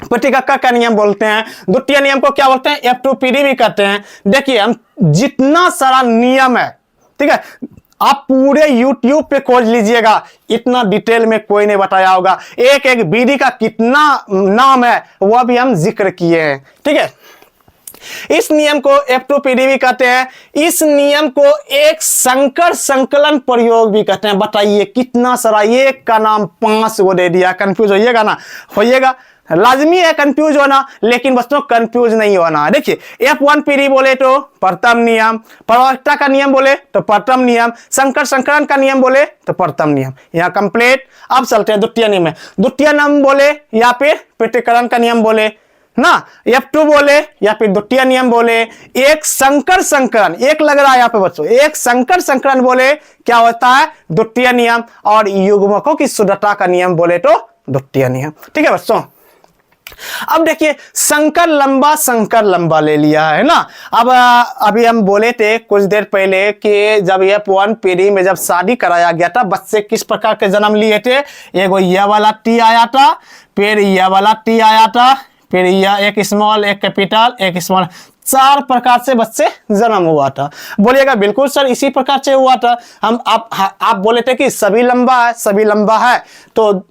प्रतिकक्का का नियम बोलते हैं। द्वितीय नियम को क्या बोलते हैं, F2PD भी कहते हैं। देखिए हम जितना सारा नियम है, ठीक है, आप पूरे YouTube पे खोज लीजिएगा, इतना डिटेल में कोई नहीं बताया होगा। एक एक विधि का कितना नाम है वह भी हम जिक्र किए हैं, ठीक है। इस नियम को F2PD भी कहते हैं। इस नियम को एक संकर संकलन प्रयोग भी कहते हैं। बताइए कितना सारा, एक का नाम 5 वो दे दिया। कंफ्यूज होइएगा ना, होइएगा, लाजमी है कंफ्यूज होना, लेकिन बच्चों कंफ्यूज नहीं होना। देखिए F1PD बोले तो प्रथम नियम, प्रवर्तकता का नियम बोले तो प्रथम नियम, संकर संकलन का नियम बोले तो प्रथम नियम, यहाँ कंप्लीट। अब चलते हैं द्वितीय नियम में। द्वितीय नियम बोले या फिर पृथक्करण का नियम बोले ना, F2 बोले या फिर द्वितीय नियम बोले, एक संकर संकरण, एक लग रहा है यहाँ पे बच्चों, एक संकर संकरण बोले क्या होता है, द्वितीय नियम, और युग्मकों की शुद्धता का नियम बोले तो द्वितीय नियम, ठीक है बच्चों। अब देखिए संकर लंबा ले लिया है ना। अब अभी हम बोले थे कुछ देर पहले कि जब F1PD में जब शादी कराया गया था, बच्चे किस प्रकार के जन्म लिए थे, एगो यह वाला T आया था, फिर यह वाला T आया था, फिर यह एक स्मॉल, एक कैपिटल, एक स्मॉल, 4 प्रकार से बच्चे जन्म हुआ था। बोलिएगा बिल्कुल सर इसी प्रकार से हुआ था। हम आप बोले थे कि सभी लंबा है, तो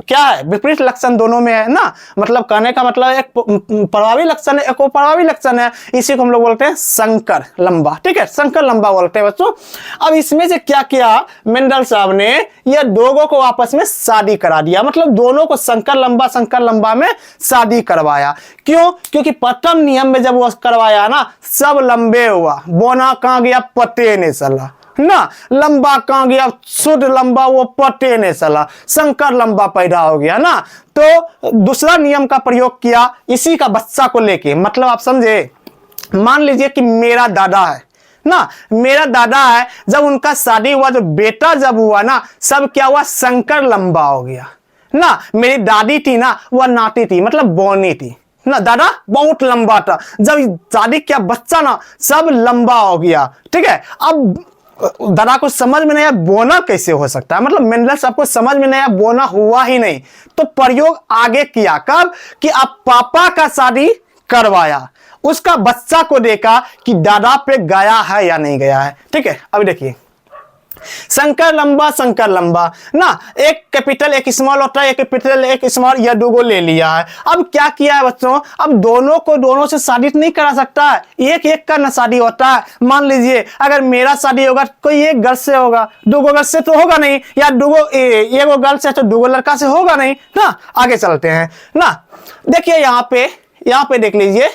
क्या है, विपरीत लक्षण दोनों में है ना। मतलब कहने का मतलब एक प्रभावी लक्षण है, एक अप्रभावी लक्षण है, इसी को हम लोग बोलते हैं संकर लंबा, ठीक है, संकर लंबा बोलते हैं बच्चों। अब इसमें से क्या किया मेंडल साहब ने, ये दोनों को आपस में शादी करा दिया, मतलब दोनों को संकर लंबा में शादी करवाया। क्यों, क्योंकि प्रथम नियम में जब वो करवाया ना, सब लंबे हुआ, बोना कहाँ गया पते ने चला ना, लंबा कहां गया, शुद्ध लंबा वो पते ने चला, संकर लंबा पैदा हो गया ना। तो दूसरा नियम का प्रयोग किया इसी का बच्चा को लेके, मतलब आप समझे, मान लीजिए कि मेरा दादा है ना, मेरा दादा है, जब उनका शादी हुआ, जो बेटा जब हुआ ना, सब क्या हुआ, संकर लंबा हो गया ना। मेरी दादी थी ना, वह नाती थी, मतलब बोनी थी ना, दादा बहुत लंबा था, जब शादी किया बच्चा ना, सब लंबा हो गया, ठीक है। अब दादा को समझ में नहीं आया बोना कैसे हो सकता है, मतलब मेंडल साहब को समझ में नहीं आया बोना हुआ ही नहीं, तो प्रयोग आगे किया कब, कि आप पापा का शादी करवाया, उसका बच्चा को देखा कि दादा पे गया है या नहीं गया है, ठीक है। अब देखिए संकर लंबा ना, एक कैपिटल एक स्मॉल होता है, एक कैपिटल एक स्मॉल, यह दोगो ले लिया है। अब क्या किया है बच्चों, अब दोनों को दोनों से शादी नहीं करा सकता है, एक एक का ना शादी होता है। मान लीजिए अगर मेरा शादी होगा, कोई एक गर्ल से होगा, दोगो गर्ल से तो होगा नहीं, या एगो गर्ल से तो दोगो लड़का से होगा नहीं ना। आगे चलते हैं ना, देखिए यहाँ पे देख लीजिए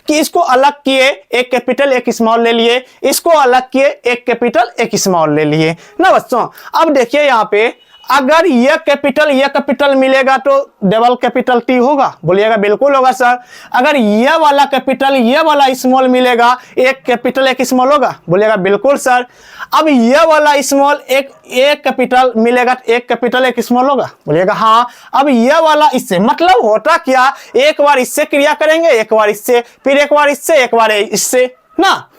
कि इसको अलग किए, एक कैपिटल एक स्मॉल ले लिए, इसको अलग किए, एक कैपिटल एक स्मॉल ले लिए ना बच्चों। अब देखिए यहाँ पे अगर ये कैपिटल मिलेगा तो डबल कैपिटल टी होगा, बोलिएगा बिल्कुल होगा सर। अगर ये वाला कैपिटल ये वाला स्मॉल मिलेगा, एक कैपिटल एक स्मॉल होगा, बोलिएगा बिल्कुल सर। अब ये वाला स्मॉल एक कैपिटल मिलेगा तो एक कैपिटल एक स्मॉल होगा, बोलिएगा हाँ। अब ये वाला इससे, मतलब होता क्या, एक बार इससे क्रिया करेंगे, एक बार इससे, फिर एक बार इससे, एक बार इससे ना,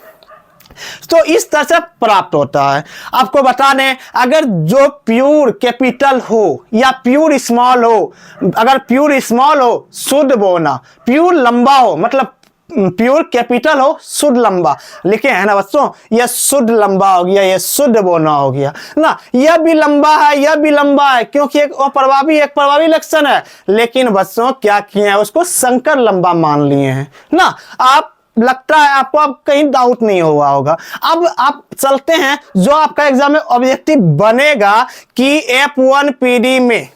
तो इस तरह से प्राप्त होता है। आपको बता दें अगर जो प्योर कैपिटल हो या प्योर स्मॉल हो, अगर प्योर स्मॉल हो शुद्ध बोना, प्योर लंबा हो मतलब प्योर कैपिटल हो शुद्ध लंबा, लिखे हैं ना बच्चों, यह शुद्ध लंबा हो गया, यह शुद्ध बोना हो गया ना। यह भी लंबा है, यह भी लंबा है, क्योंकि एक प्रभावी लक्षण है, लेकिन बच्चों क्या किए हैं, उसको संकर लंबा मान लिए हैं ना। आप लगता है आपको अब कहीं डाउट नहीं हुआ होगा। अब आप चलते हैं जो आपका एग्जाम में ऑब्जेक्टिव बनेगा कि F1PD में,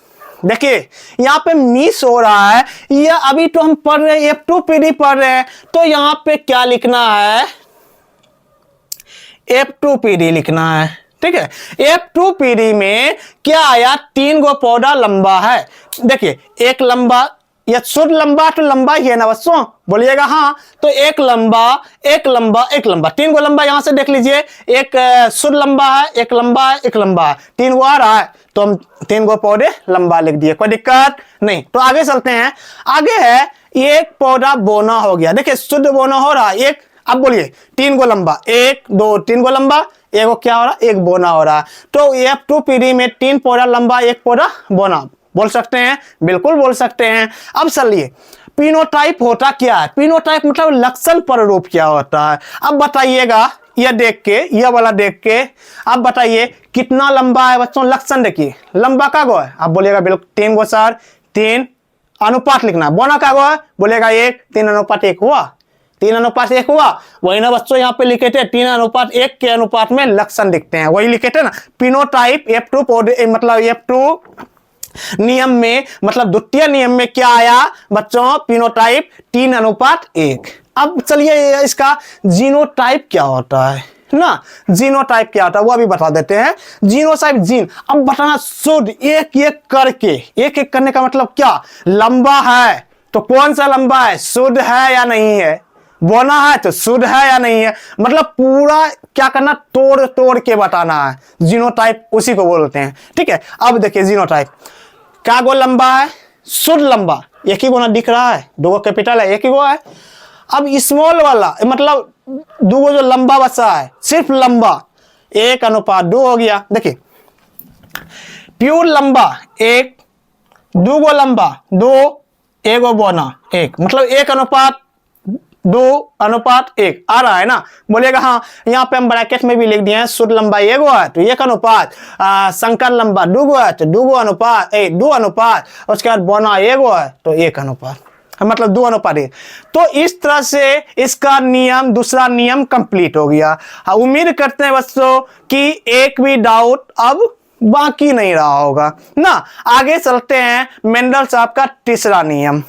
देखिए यहाँ पे मिस हो रहा है, यह अभी तो हम पढ़ रहे हैं F2PD पढ़ रहे हैं, तो यहाँ पे क्या लिखना है, F2PD लिखना है, ठीक है। F2 पीढ़ी में क्या आया, 3 गो पौधा लंबा है। देखिए एक लंबा, यह शुद्ध लंबा तो लंबा ही है ना बच्चों, बोलिएगा हाँ। तो एक लंबा एक लंबा एक लंबा, 3 गो लंबा यहां से देख लीजिए, एक शुद्ध लंबा है, एक लंबा है, एक लंबा है, 3 गो आ रहा है, तो हम 3 गो पौधे लंबा लिख दिए, कोई दिक्कत नहीं। तो आगे चलते हैं। आगे है एक पौधा बोना हो गया। देखिए शुद्ध बोना हो रहा है एक, अब बोलिए 3 गो लंबा, 1 2 3 गो लंबा, एक क्या हो रहा है, एक बोना हो रहा है। तो F2 पीढ़ी में 3 पौधा लंबा, एक पौधा बोना, बोल सकते हैं, बिल्कुल बोल सकते हैं। अब चलिए पिनोटाइप होता क्या है, पिनोटाइप मतलब लक्षण प्ररूप क्या होता है। अब बताइएगा, यह देख के, यह वाला देख के अब बताइए कितना लंबा है बच्चों, लक्षण देखिए, लंबा का गो है, आप बोलिएगा बिल्कुल 3 गो सर, 3 अनुपात लिखना। बोना का गो है, बोलेगा 1, 3:1 हुआ, 3:1 हुआ। वही ना बच्चों यहाँ पे लिखे थे 3:1 के अनुपात में लक्षण दिखते हैं, वही लिखे थे ना। पिनोटाइप F2 पौधे मतलब F2 नियम में, मतलब द्वितीय नियम में क्या आया बच्चों, पिनोटाइप 3:1। अब चलिए इसका जीनोटाइप क्या होता है ना, जीनोटाइप क्या होता है वो अभी बता देते हैं। जीनोटाइप जीन, अब बताना शुद्ध एक एक करके, एक एक करने का मतलब क्या, लंबा है तो कौन सा लंबा है, शुद्ध है या नहीं है, बोना है तो शुद्ध है या नहीं है, मतलब पूरा क्या करना, तोड़ तोड़ के बताना है। जीनोटाइप उसी को बोलते हैं, ठीक है। अब देखिए जीनोटाइप क्या गो लंबा है, शुद्ध लंबा, एक ही गोना दिख रहा है, 2 गो कैपिटल है, एक ही गो है। अब स्मॉल वाला मतलब 2 गो जो लंबा बचा है, सिर्फ लंबा, 1:2 हो गया। देखिए प्योर लंबा 1, 2 गो लंबा 2, 1 गो बोना 1, मतलब 1:2:1 आ रहा है ना, बोलेगा हाँ। यहाँ पे हम ब्रैकेट में भी लिख दिए हैं, शुद्ध लंबा 1 गो है तो 1 अनुपात, संकर लंबा 2 गो है तो 2 गो अनुपात 2 अनुपात, उसके बाद बोना 1 गो है तो 1 अनुपात, मतलब 2:1। तो इस तरह से इसका नियम, दूसरा नियम कंप्लीट हो गया। उम्मीद करते हैं बच्चों कि एक भी डाउट अब बाकी नहीं रहा होगा ना। आगे चलते हैं मेंडल साहब का तीसरा नियम।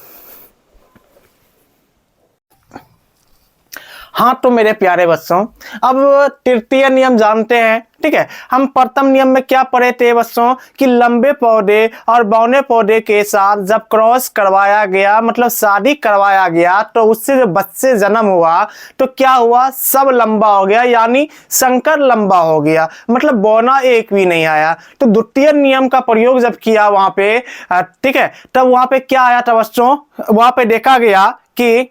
हाँ तो मेरे प्यारे बच्चों, अब तृतीय नियम जानते हैं, ठीक है। हम प्रथम नियम में क्या पढ़े थे बच्चों कि लंबे पौधे और बौने पौधे के साथ जब क्रॉस करवाया गया, मतलब शादी करवाया गया, तो उससे जो बच्चे जन्म हुआ तो क्या हुआ, सब लंबा हो गया, यानी संकर लंबा हो गया, मतलब बौना एक भी नहीं आया। तो द्वितीय नियम का प्रयोग जब किया वहां पे, ठीक है, तब वहां पे क्या आया था बच्चों, वहां पे देखा गया कि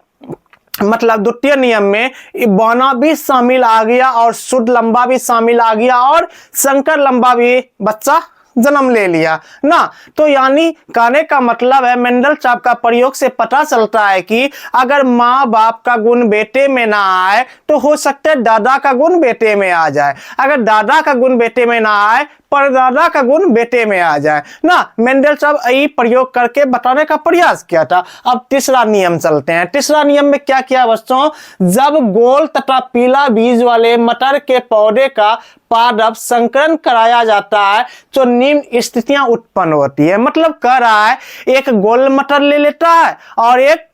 मतलब द्वितीय नियम में बौना भी शामिल आ गया और शुद्ध लंबा भी शामिल आ गया और संकर लंबा भी बच्चा जन्म ले लिया ना। तो यानी कहने का मतलब है, मेंडल साहब का प्रयोग से पता चलता है कि अगर माँ बाप का गुण बेटे में ना आए तो हो सकता है दादा का गुण बेटे में आ जाए, अगर दादा का गुण बेटे में ना आए परदादा का गुण बेटे में आ जाए ना। मेंडल साहब यही प्रयोग करके बताने का प्रयास किया था। अब तीसरा नियम चलते हैं। तीसरा नियम में क्या किया बच्चों, जब गोल तथा पीला बीज वाले मटर के पौधे का पादप संकरण कराया जाता है तो निम्न स्थितियां उत्पन्न होती है। मतलब कह रहा है एक गोल मटर ले लेता है और एक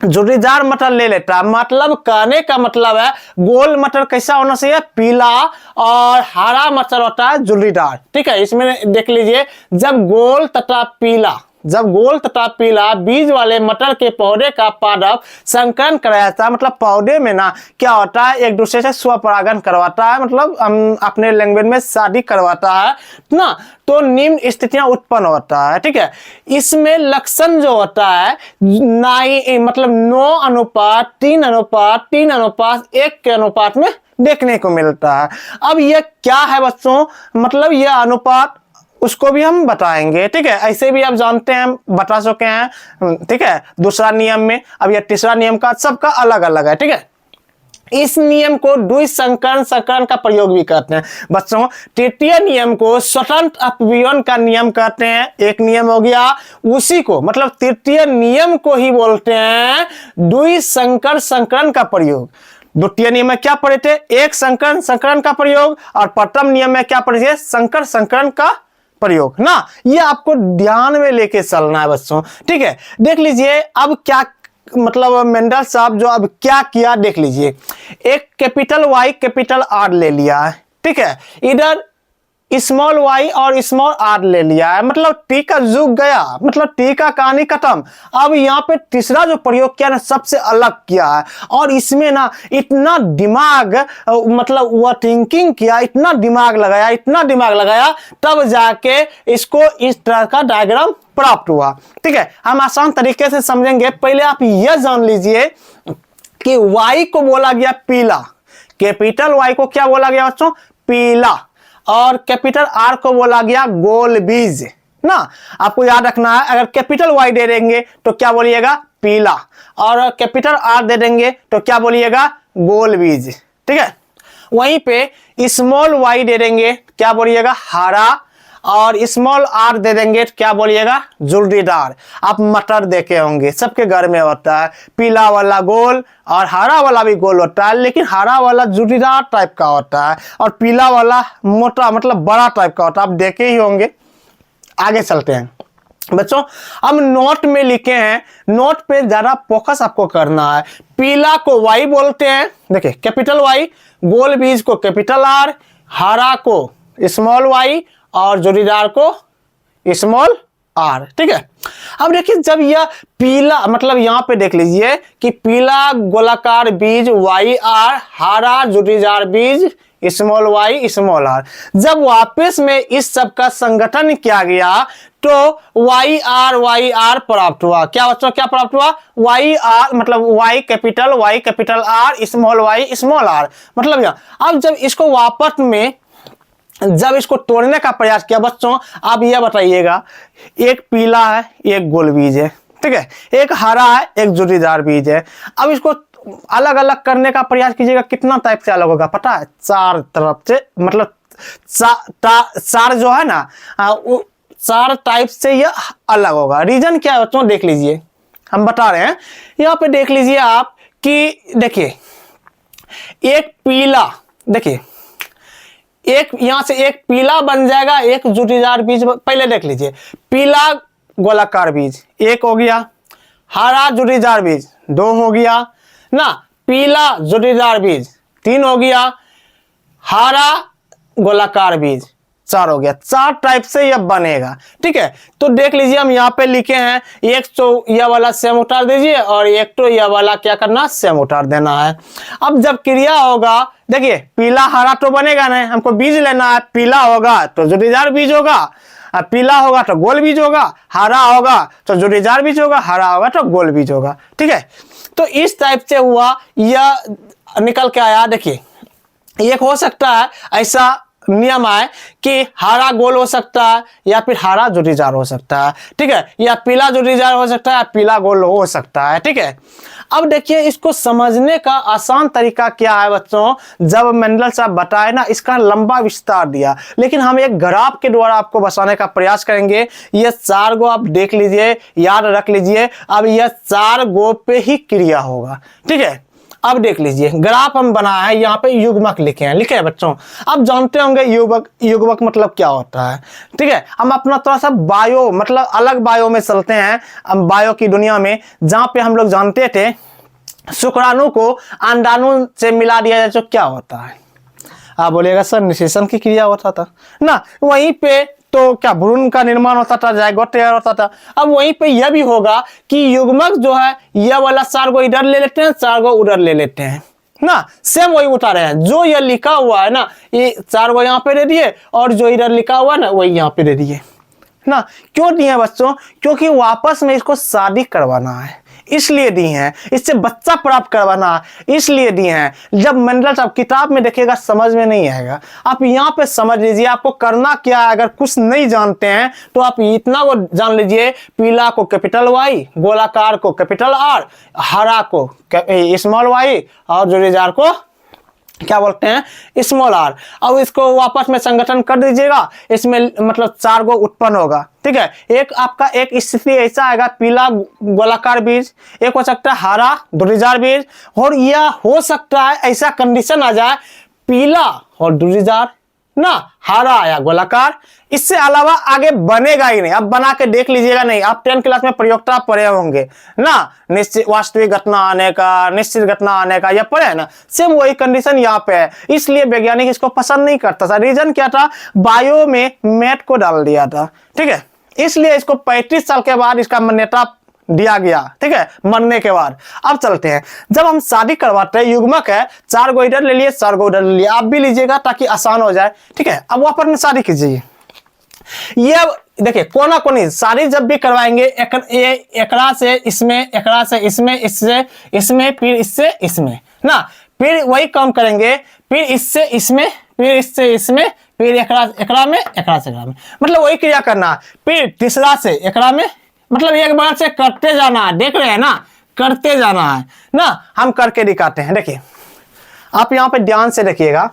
झुर्रीदार मटर ले लेता है। मतलब कहने का मतलब है गोल मटर कैसा होना चाहिए, पीला, और हरा मटर होता है झुर्रीदार, ठीक है। इसमें देख लीजिए, जब गोल तथा पीला बीज वाले मटर के पौधे का पादप संकरण कराया जाता है, मतलब पौधे में ना क्या होता है, एक दूसरे से स्वपरागन करवाता है, मतलब हम अपने लैंग्वेज में शादी करवाता है ना, तो निम्न स्थितियां उत्पन्न होता है, ठीक है। इसमें लक्षण जो होता है मतलब 9:3:3:1 के अनुपात में देखने को मिलता है। अब यह क्या है बच्चों, मतलब यह अनुपात उसको भी हम बताएंगे, ठीक है। ऐसे भी आप जानते हैं, बता चुके हैं, ठीक है, दूसरा नियम में। अब यह तीसरा नियम का सबका अलग अलग है, ठीक है। इस नियम को द्विसंकरण का प्रयोग भी करते हैं बच्चों। तृतीय नियम को स्वतंत्र अपव्ययन का नियम कहते हैं, एक नियम हो गया, उसी को मतलब तृतीय नियम को ही बोलते हैं द्विसंकरण का प्रयोग। द्वितीय नियम में क्या पढ़े थे, एक संकरण का प्रयोग, और प्रथम नियम में क्या पढ़े थे, संकरण का प्रयोग ना। ये आपको ध्यान में लेके चलना है बच्चों, ठीक है। देख लीजिए अब क्या मतलब मेंडल साहब जो अब क्या किया, देख लीजिए, एक कैपिटल वाई कैपिटल आर ले लिया है, ठीक है, इधर स्मॉल वाई और स्मॉल आर ले लिया है, मतलब टी का युग गया, मतलब टी का कहानी खत्म। अब यहाँ पे तीसरा जो प्रयोग किया ना सबसे अलग किया है, और इसमें ना इतना दिमाग मतलब वो थिंकिंग किया, इतना दिमाग लगाया, इतना दिमाग लगाया, तब जाके इसको इस तरह का डायग्राम प्राप्त हुआ। ठीक है, हम आसान तरीके से समझेंगे। पहले आप यह जान लीजिए कि वाई को बोला गया पीला, कैपिटल वाई को क्या बोला गया बच्चों? पीला। और कैपिटल आर को बोला गया गोल बीज ना। आपको याद रखना है, अगर कैपिटल वाई दे देंगे तो क्या बोलिएगा? पीला, और कैपिटल आर दे देंगे तो क्या बोलिएगा? गोल बीज। ठीक है, वहीं पे स्मॉल वाई दे देंगे क्या बोलिएगा? हरा, और स्मॉल आर दे देंगे तो क्या बोलिएगा? जुल्दीदार। आप मटर देखे होंगे, सबके घर में होता है, पीला वाला गोल और हरा वाला भी गोल होता है, लेकिन हरा वाला जुल्दीदार टाइप का होता है और पीला वाला मोटा मतलब बड़ा टाइप का होता है, आप देखे ही होंगे। आगे चलते हैं बच्चों, हम नोट में लिखे हैं, नोट पे ज्यादा फोकस आपको करना है। पीला को वाई बोलते हैं, देखिए कैपिटल वाई, गोल बीज को कैपिटल आर, हरा को स्मॉल वाई और जोड़ीदार को स्मॉल आर। ठीक है, अब देखिए जब यह पीला मतलब यहां पे देख लीजिए कि पीला गोलाकार बीज वाई आर, हरा जोड़ीदार बीज स्मॉल वाई स्मॉल आर, जब वापस में इस सब का संगठन किया गया तो वाई आर प्राप्त हुआ। क्या बच्चों क्या प्राप्त हुआ? वाई आर मतलब Y capital R small Y small R, मतलब यह। अब जब इसको वापस में जब इसको तोड़ने का प्रयास किया बच्चों, आप यह बताइएगा, एक पीला है, एक गोल बीज है, ठीक है, एक हरा है, एक जोड़ीदार बीज है। अब इसको अलग अलग करने का प्रयास कीजिएगा, कितना टाइप से अलग होगा पता है? चार तरफ से, मतलब चार जो है ना, वो चार टाइप से यह अलग होगा। रीजन क्या है बच्चों? देख लीजिए, हम बता रहे हैं। यहाँ पे देख लीजिए आप कि देखिए एक पीला, देखिए एक यहां से एक पीला बन जाएगा, एक जोड़ीदार बीज। पहले देख लीजिए, पीला गोलाकार बीज एक हो गया, हरा जोड़ीदार बीज दो हो गया ना, पीला जोड़ीदार बीज तीन हो गया, हरा गोलाकार बीज चार हो गया। चार टाइप से यह बनेगा। ठीक है, तो देख लीजिए हम यहाँ पे लिखे हैं, एक तो यह वाला सेम उतार दीजिए और एक तो यह वाला क्या करना? सेम उतार देना है। अब जब क्रिया होगा, देखिए पीला हरा तो बनेगा नहीं, हमको बीज लेना है। पीला होगा तो जोड़ीदार बीज होगा, पीला होगा तो गोल बीज होगा, हरा होगा तो जोड़ीदार बीज होगा, हरा होगा तो गोल बीज होगा। ठीक है, तो इस टाइप से हुआ, यह निकल के आया। देखिए एक हो सकता है ऐसा नियम है कि हरा गोल हो सकता है या फिर हरा जोड़ीदार हो सकता है। ठीक है, या पीला जोड़ीदार हो सकता है या पीला गोल हो सकता है। ठीक है, अब देखिए इसको समझने का आसान तरीका क्या है बच्चों? जब मेंडल साहब बताए ना, इसका लंबा विस्तार दिया, लेकिन हम एक ग्राफ के द्वारा आपको बताने का प्रयास करेंगे। ये चार गो आप देख लीजिए, याद रख लीजिए। अब यह चार गो पे ही क्रिया होगा। ठीक है, अब देख लीजिए ग्राफ हम बनाया है, यहाँ पे युग्मक लिखे हैं बच्चों। अब जानते होंगे युग्मक मतलब क्या होता है। ठीक है, हम अपना थोड़ा सा बायो मतलब अलग बायो में चलते हैं, हम बायो की दुनिया में, जहाँ पे हम लोग जानते थे शुक्राणु को अंडाणु से मिला दिया जाए तो क्या होता है? आप बोलिएगा सर निषेचन की क्रिया होता था ना, वहीं पे तो क्या भ्रूण का निर्माण होता था, जायगोट तैयार होता था। अब वहीं पे यह भी होगा कि युग्मक जो है यह वाला चार गो इधर ले लेते हैं, चार गो उधर ले लेते हैं ना, सेम वही उतारे हैं। जो यह लिखा हुआ है ना, ये चार गो यहाँ पे दे दिए और जो इधर लिखा हुआ है ना वही यहाँ पे दे दिए ना। क्यों दिए बच्चों? क्योंकि वापस में इसको शादी करवाना है, इसलिए दी हैं। इससे बच्चा प्राप्त करवाना इसलिए दिए हैं। जब मेंडल साहब किताब में देखिएगा समझ में नहीं आएगा, आप यहाँ पे समझ लीजिए आपको करना क्या है। अगर कुछ नहीं जानते हैं तो आप इतना वो जान लीजिए, पीला को कैपिटल वाई, गोलाकार को कैपिटल आर, हरा को स्मॉल वाई और जोड़ीदार को क्या बोलते हैं? Small R. अब इसको वापस में संगठन कर दीजिएगा, इसमें मतलब चार गो उत्पन्न होगा। ठीक है, एक आपका एक स्थिति ऐसा आएगा, पीला गोलाकार बीज, एक हो सकता है हरा जोड़ीदार बीज, और यह हो सकता है ऐसा कंडीशन आ जाए पीला और जोड़ीदार ना, हरा आया गोलाकार, इससे अलावा आगे बनेगा ही नहीं। अब बना के देख लीजिएगा, नहीं आप 10 क्लास में प्रयोक्ता पढ़े होंगे ना, निश्चित वास्तविक घटना आने का, निश्चित घटना आने का, यह पढ़े है ना, सेम वही कंडीशन यहाँ पे है। इसलिए वैज्ञानिक इसको पसंद नहीं करता था। रीजन क्या था, बायो में मैथ को डाल दिया था, ठीक है, इसलिए इसको 35 साल के बाद इसका मान्यता दिया गया, ठीक है, मरने के बाद। अब चलते हैं, जब हम शादी करवाते हैं, युग्मक है, 4 गो इधर ले लिए, 4 गो उधर ले लिए, आप भी लीजिएगा ताकि आसान हो जाए, ठीक है। अब वहां पर शादी कीजिए, ये देखिए कोना कोनी शादी जब भी करवाएंगे, एकड़ा से इसमें, एकड़ा से इसमें, इससे इसमें, फिर इससे इसमें ना, फिर वही काम करेंगे, फिर इससे इसमें, फिर इससे इसमें, फिर एकड़ा में, एकड़ा से एकड़ा में, मतलब वही क्रिया करना। फिर तीसरा से एकड़ा में, मतलब एक बार से करते जाना है, देख रहे हैं ना, करते जाना है ना। हम करके दिखाते हैं, देखिए आप यहाँ पे ध्यान से देखिएगा,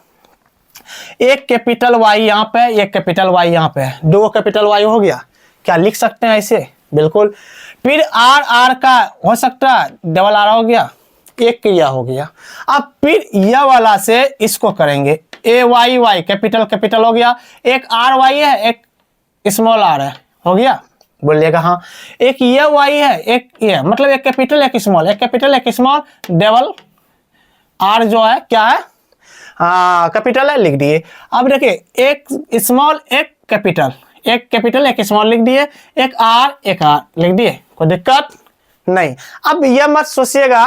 एक कैपिटल वाई यहाँ पे, एक कैपिटल वाई यहाँ पे, 2 कैपिटल वाई हो गया, क्या लिख सकते हैं ऐसे, बिल्कुल। फिर आर, आर का हो सकता है डबल आर हो गया, एक क्रिया हो गया। अब फिर यह वाला से इसको करेंगे, ए वाई वाई, कैपिटल कैपिटल हो गया, एक आर वाई है, एक स्मॉल आर है, हो गया, बोलिएगा हाँ। एक ये वाई है, एक ये, मतलब एक कैपिटल एक स्मॉल, एक कैपिटल एक स्मॉल, डबल आर जो है क्या है, कैपिटल है, लिख दिए। अब देखिए एक स्मॉल एक कैपिटल, एक कैपिटल एक स्मॉल लिख दिए, एक आर लिख दिए, कोई दिक्कत नहीं। अब यह मत सोचिएगा,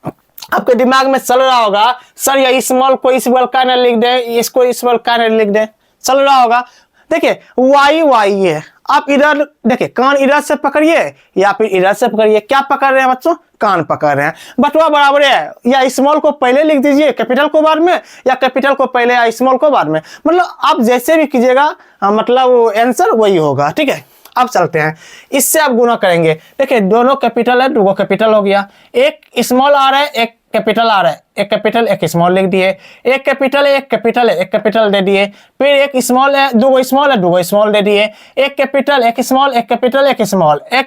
आपके दिमाग में चल रहा होगा सर ये स्मॉल को स्मॉल का न लिख दे, इसको स्मॉल का न लिख दे, चल रहा होगा। देखिए वाई वाई है, आप इधर देखिए, कान इधर से पकड़िए या फिर इधर से पकड़िए, क्या पकड़ रहे हैं बच्चों, कान पकड़ रहे हैं, बटवा बराबर है, या स्मॉल को पहले लिख दीजिए कैपिटल को बाद में, या कैपिटल को पहले या स्मॉल को बाद में, मतलब आप जैसे भी कीजिएगा मतलब आंसर वही होगा, ठीक है। अब चलते हैं, इससे आप गुना करेंगे, देखिए दोनों कैपिटल है, 2 कैपिटल हो गया, एक स्मॉल आ रहा है, एक कैपिटल आ रहा है, एक कैपिटल एक स्मॉल लिख दिए, एक कैपिटल है, एक कैपिटल है, एक कैपिटल दे दिए, फिर एक स्मॉल है, 2 स्मॉल है, 2 स्मॉल दे दिए, एक कैपिटल एक स्मॉल, एक कैपिटल एक स्मॉल, एक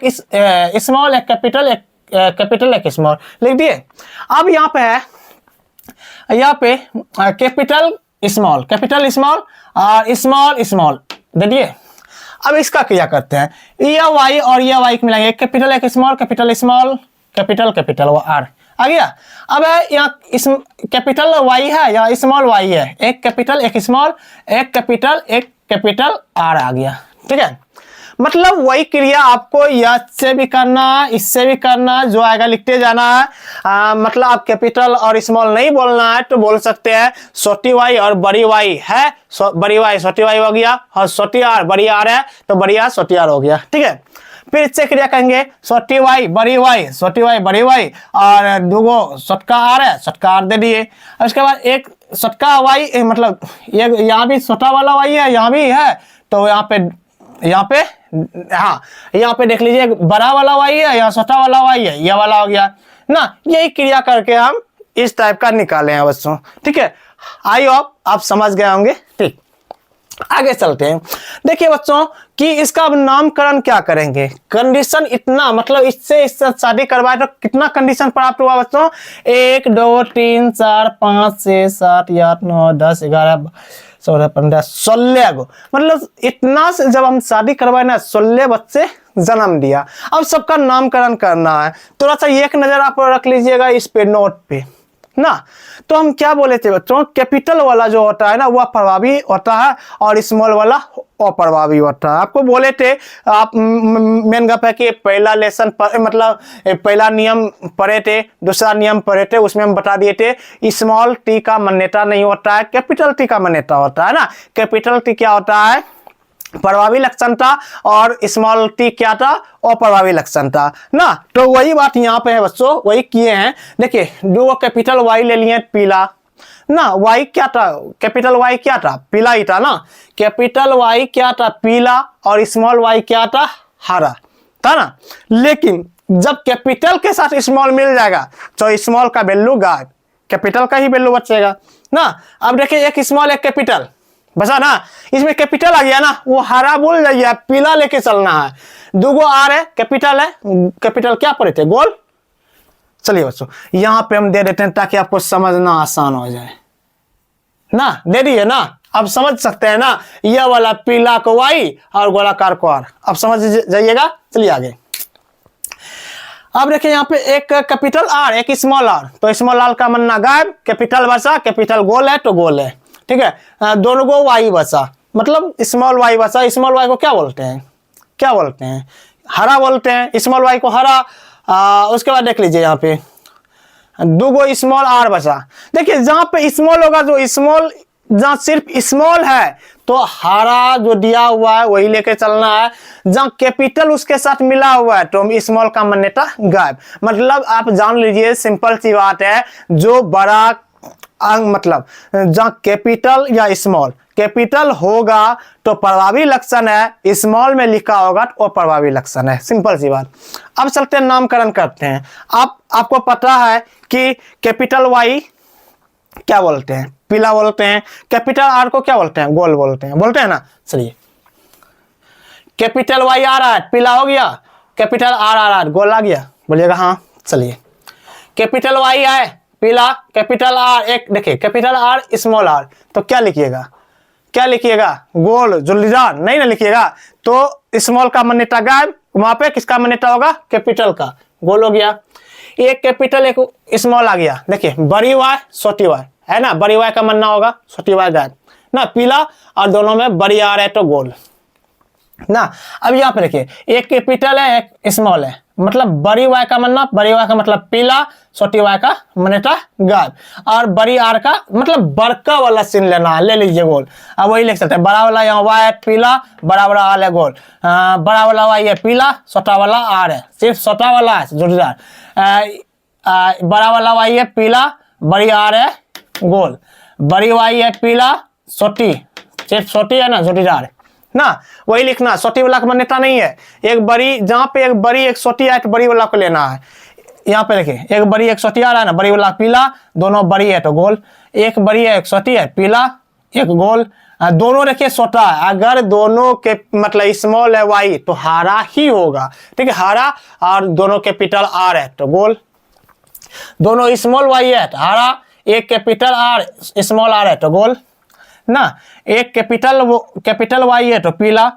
स्मॉल एक कैपिटल, एक कैपिटल एक स्मॉल लिख दिए। अब यहाँ पे है, यहाँ पे कैपिटल स्मॉल, कैपिटल स्मॉल और स्मॉल स्मॉल दे दिए। अब इसका क्या करते हैं, यह वाई और यह वाई मिलाएंगे, एक कैपिटल एक small, capital small, capital capital वो आर आ गया। अब यहाँ इस कैपिटल वाई है या स्मॉल वाई है, एक कैपिटल एक स्मॉल, एक कैपिटल आर आ गया, ठीक है। मतलब वही क्रिया आपको यह से भी करना है, इससे भी करना है, जो आएगा लिखते जाना है। मतलब आप कैपिटल और स्मॉल नहीं बोलना है तो बोल सकते हैं छोटी वाई और बड़ी वाई है, बड़ी वाई छोटी वाई हो गया, और छोटी आर बड़ी आर है तो बड़ी आर छोटी आर हो गया, ठीक है। फिर इससे क्रिया करेंगे, छोटी वाई बड़ी वाई, छोटी वाई बड़ी वाई, और 2 छोटका आर है, छोटका आर दे दिए। उसके बाद एक छोटका वाई, मतलब ये यहाँ भी छोटा वाला वाई है, यहाँ भी है, तो यहाँ पे हाँ, यहाँ पे देख लीजिए बड़ा वाला वाई है, यहाँ छोटा वाला वाई है, यह वाला हो गया ना। यही क्रिया करके हम इस टाइप का निकाले हैं बच्चों, ठीक है। आई होप आप समझ गए होंगे, ठीक। आगे चलते हैं, देखिए बच्चों कि इसका अब नामकरण क्या करेंगे। कंडीशन इतना, मतलब इससे शादी करवाए तो कितना कंडीशन प्राप्त हुआ बच्चों, 1 2 3 4 5 6 7 8 9 10 11 14 15 16 गो, मतलब इतना से जब हम शादी करवाए ना 16 बच्चे जन्म दिया। अब सबका नामकरण करना है, थोड़ा सा एक नजर आप रख लीजिएगा इस पे नोट पे ना। तो हम क्या बोले थे बच्चों, कैपिटल वाला जो होता है ना वह प्रभावी होता है और स्मॉल वाला अप्रभावी होता है। आपको बोले थे, आप मेन गप है कि पहला लेसन मतलब पहला नियम पढ़े थे, दूसरा नियम पढ़े थे, उसमें हम बता दिए थे स्मॉल टी का मान्यता नहीं होता है, कैपिटल टी का मान्यता होता है ना। कैपिटल टी क्या होता है, प्रभावी लक्षण था, और स्मॉल टी क्या था, अप्रभावी लक्षण था ना। तो वही बात यहाँ पे है बच्चों, वही किए हैं। देखिए 2 कैपिटल वाई ले लिए पीला ना, वाई क्या था, कैपिटल वाई क्या था, पीला ही था ना। कैपिटल वाई क्या था, पीला, और स्मॉल वाई क्या था, हरा था ना। लेकिन जब कैपिटल के साथ स्मॉल मिल जाएगा तो स्मॉल का वैल्यू गायब, कैपिटल का ही वैल्यू बचेगा ना। अब देखिए एक स्मॉल एक कैपिटल बचा ना, इसमें कैपिटल आ गया ना, वो हरा बोल जाइए, पीला लेके चलना है। 2 आर है, कैपिटल है, कैपिटल क्या पढ़े थे, गोल। चलिए बच्चों यहाँ पे हम दे देते हैं ताकि आपको समझना आसान हो जाए। ना, दे दिए ना, अब समझ सकते हैं ना, यह वाला पीला को y और गोलाकार को r, अब समझ जाइएगा। चलिए आगे। अब देखिए यहाँ पे एक कैपिटल R एक स्मॉल r, तो स्मॉल r का मनना गायब, कैपिटल बचा, कैपिटल गोल है तो गोल है, ठीक है। दोनों को y बचा, मतलब स्मॉल y बचा, स्मॉल y को क्या बोलते हैं, क्या बोलते हैं, हरा बोलते हैं, स्मॉल y को हरा। उसके बाद देख लीजिए यहाँ पे दो गो स्मॉल r बचा। देखिए जहां पे स्मॉल होगा, जो स्मॉल जहां सिर्फ स्मॉल है तो हरा जो दिया हुआ है वही लेके चलना है, जहां कैपिटल उसके साथ मिला हुआ है तो स्मॉल का मान्यता गायब। मतलब आप जान लीजिए, सिंपल सी बात है, जो बड़ा मतलब जहां कैपिटल या स्मॉल, कैपिटल होगा तो प्रभावी लक्षण है, स्मॉल में लिखा होगा तो प्रभावी लक्षण है, सिंपल सी बात। अब चलते हैं नामकरण करते हैं। आपको पता है कि कैपिटल वाई क्या बोलते हैं, पीला बोलते हैं, कैपिटल आर को क्या बोलते हैं, गोल बोलते हैं ना। चलिए, कैपिटल वाई आ रहा है, पीला हो गया, कैपिटल आर आ रहा है, गोल आ गया, बोलिएगा हाँ। चलिए, कैपिटल वाई है पीला, कैपिटल आर एक, देखिए कैपिटल आर स्मॉल आर, तो क्या लिखिएगा, क्या लिखिएगा, गोल झुर्रीदार नहीं ना लिखिएगा, तो स्मॉल का मान्यता गायब, वहां पे किसका मान्यता होगा, कैपिटल का, गोल हो गया। एक कैपिटल एक स्मॉल आ गया, देखिए बड़ी वाई छोटी वाई है ना, बड़ी वाई का मानना होगा, छोटी वाई गायब ना, पीला और दोनों में बड़ी आर है तो गोल ना। अब यहाँ पे देखिए एक कैपिटल है एक स्मॉल है, मतलब बड़ी वाई का मानना, बड़ी वाई का मतलब पीला, छोटी वाई का मान्यता गायब, और बड़ी आर का मतलब बड़का वाला सीन लेना है, ले लीजिए गोल। अब वही लिख सकते हैं, बड़ा वाला यहाँ वाई है पीला, बड़ा वाला आर है गोल, बड़ा वाला वाई है पीला, छोटा वाला आर है, सिर्फ छोटा वाला है जोड़ीदार, बड़ा वाला वाई है पीला, बड़ी आर है गोल, बड़ी वाई है पीला, छोटी सिर्फ छोटी है ना जोड़ीदार ना, वही लिखना, छोटी वाला का मान्यता नहीं है। एक बड़ी, जहां पे एक बड़ी एक छोटी है तो बड़ी वाला को लेना है। यहाँ पे देखिए एक बड़ी एक छोटी आ रहा है ना, बड़ी वाला पीला, दोनों बड़ी है तो गोल, एक बड़ी है एक छोटी है, पीला एक गोल, दोनों देखिए छोटा है, अगर दोनों के मतलब स्मॉल है वाई तो हरा ही होगा, ठीक है, हरा, और दोनों कैपिटल आर है तो गोल, दोनों स्मॉल वाई है तो हरा, एक कैपिटल आर स्मॉल आर है तो गोल ना, एक कैपिटल वाई है तो पीला,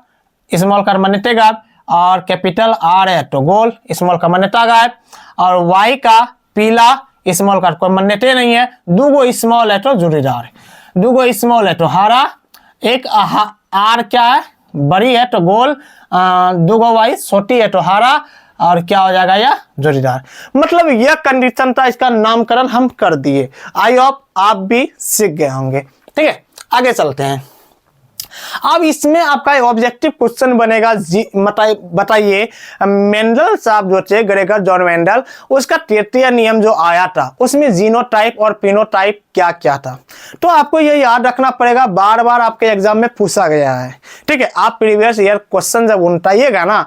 स्मॉल का मान्यता गायब, और कैपिटल आर है तो गोल, स्मॉल का मान्यता गायब, और वाई का पीला, स्मॉल का कोई मान्यता नहीं है, दूगो स्मॉल है तो जोड़ीदार, दूगो स्मॉल है तो हरा, एक आर क्या है बड़ी है तो गोल, दूगो वाई छोटी है तो हरा, और क्या हो जाएगा यह जोड़ीदार। मतलब यह कंडीशन था, इसका नामकरण हम कर दिए। आई होप आप भी सीख गए होंगे, ठीक है। आगे चलते हैं। अब इसमें आपका एक ऑब्जेक्टिव क्वेश्चन बनेगा, बताइए मेंडल साहब जो थे, ग्रेगर जॉन मेंडल, उसका तृतीय नियम जो आया था उसमें जीनोटाइप और फिनोटाइप क्या क्या था। तो आपको ये याद रखना पड़ेगा, बार बार आपके एग्जाम में पूछा गया है, ठीक है। आप प्रीवियस ईयर क्वेश्चन जब उठाइएगा ना,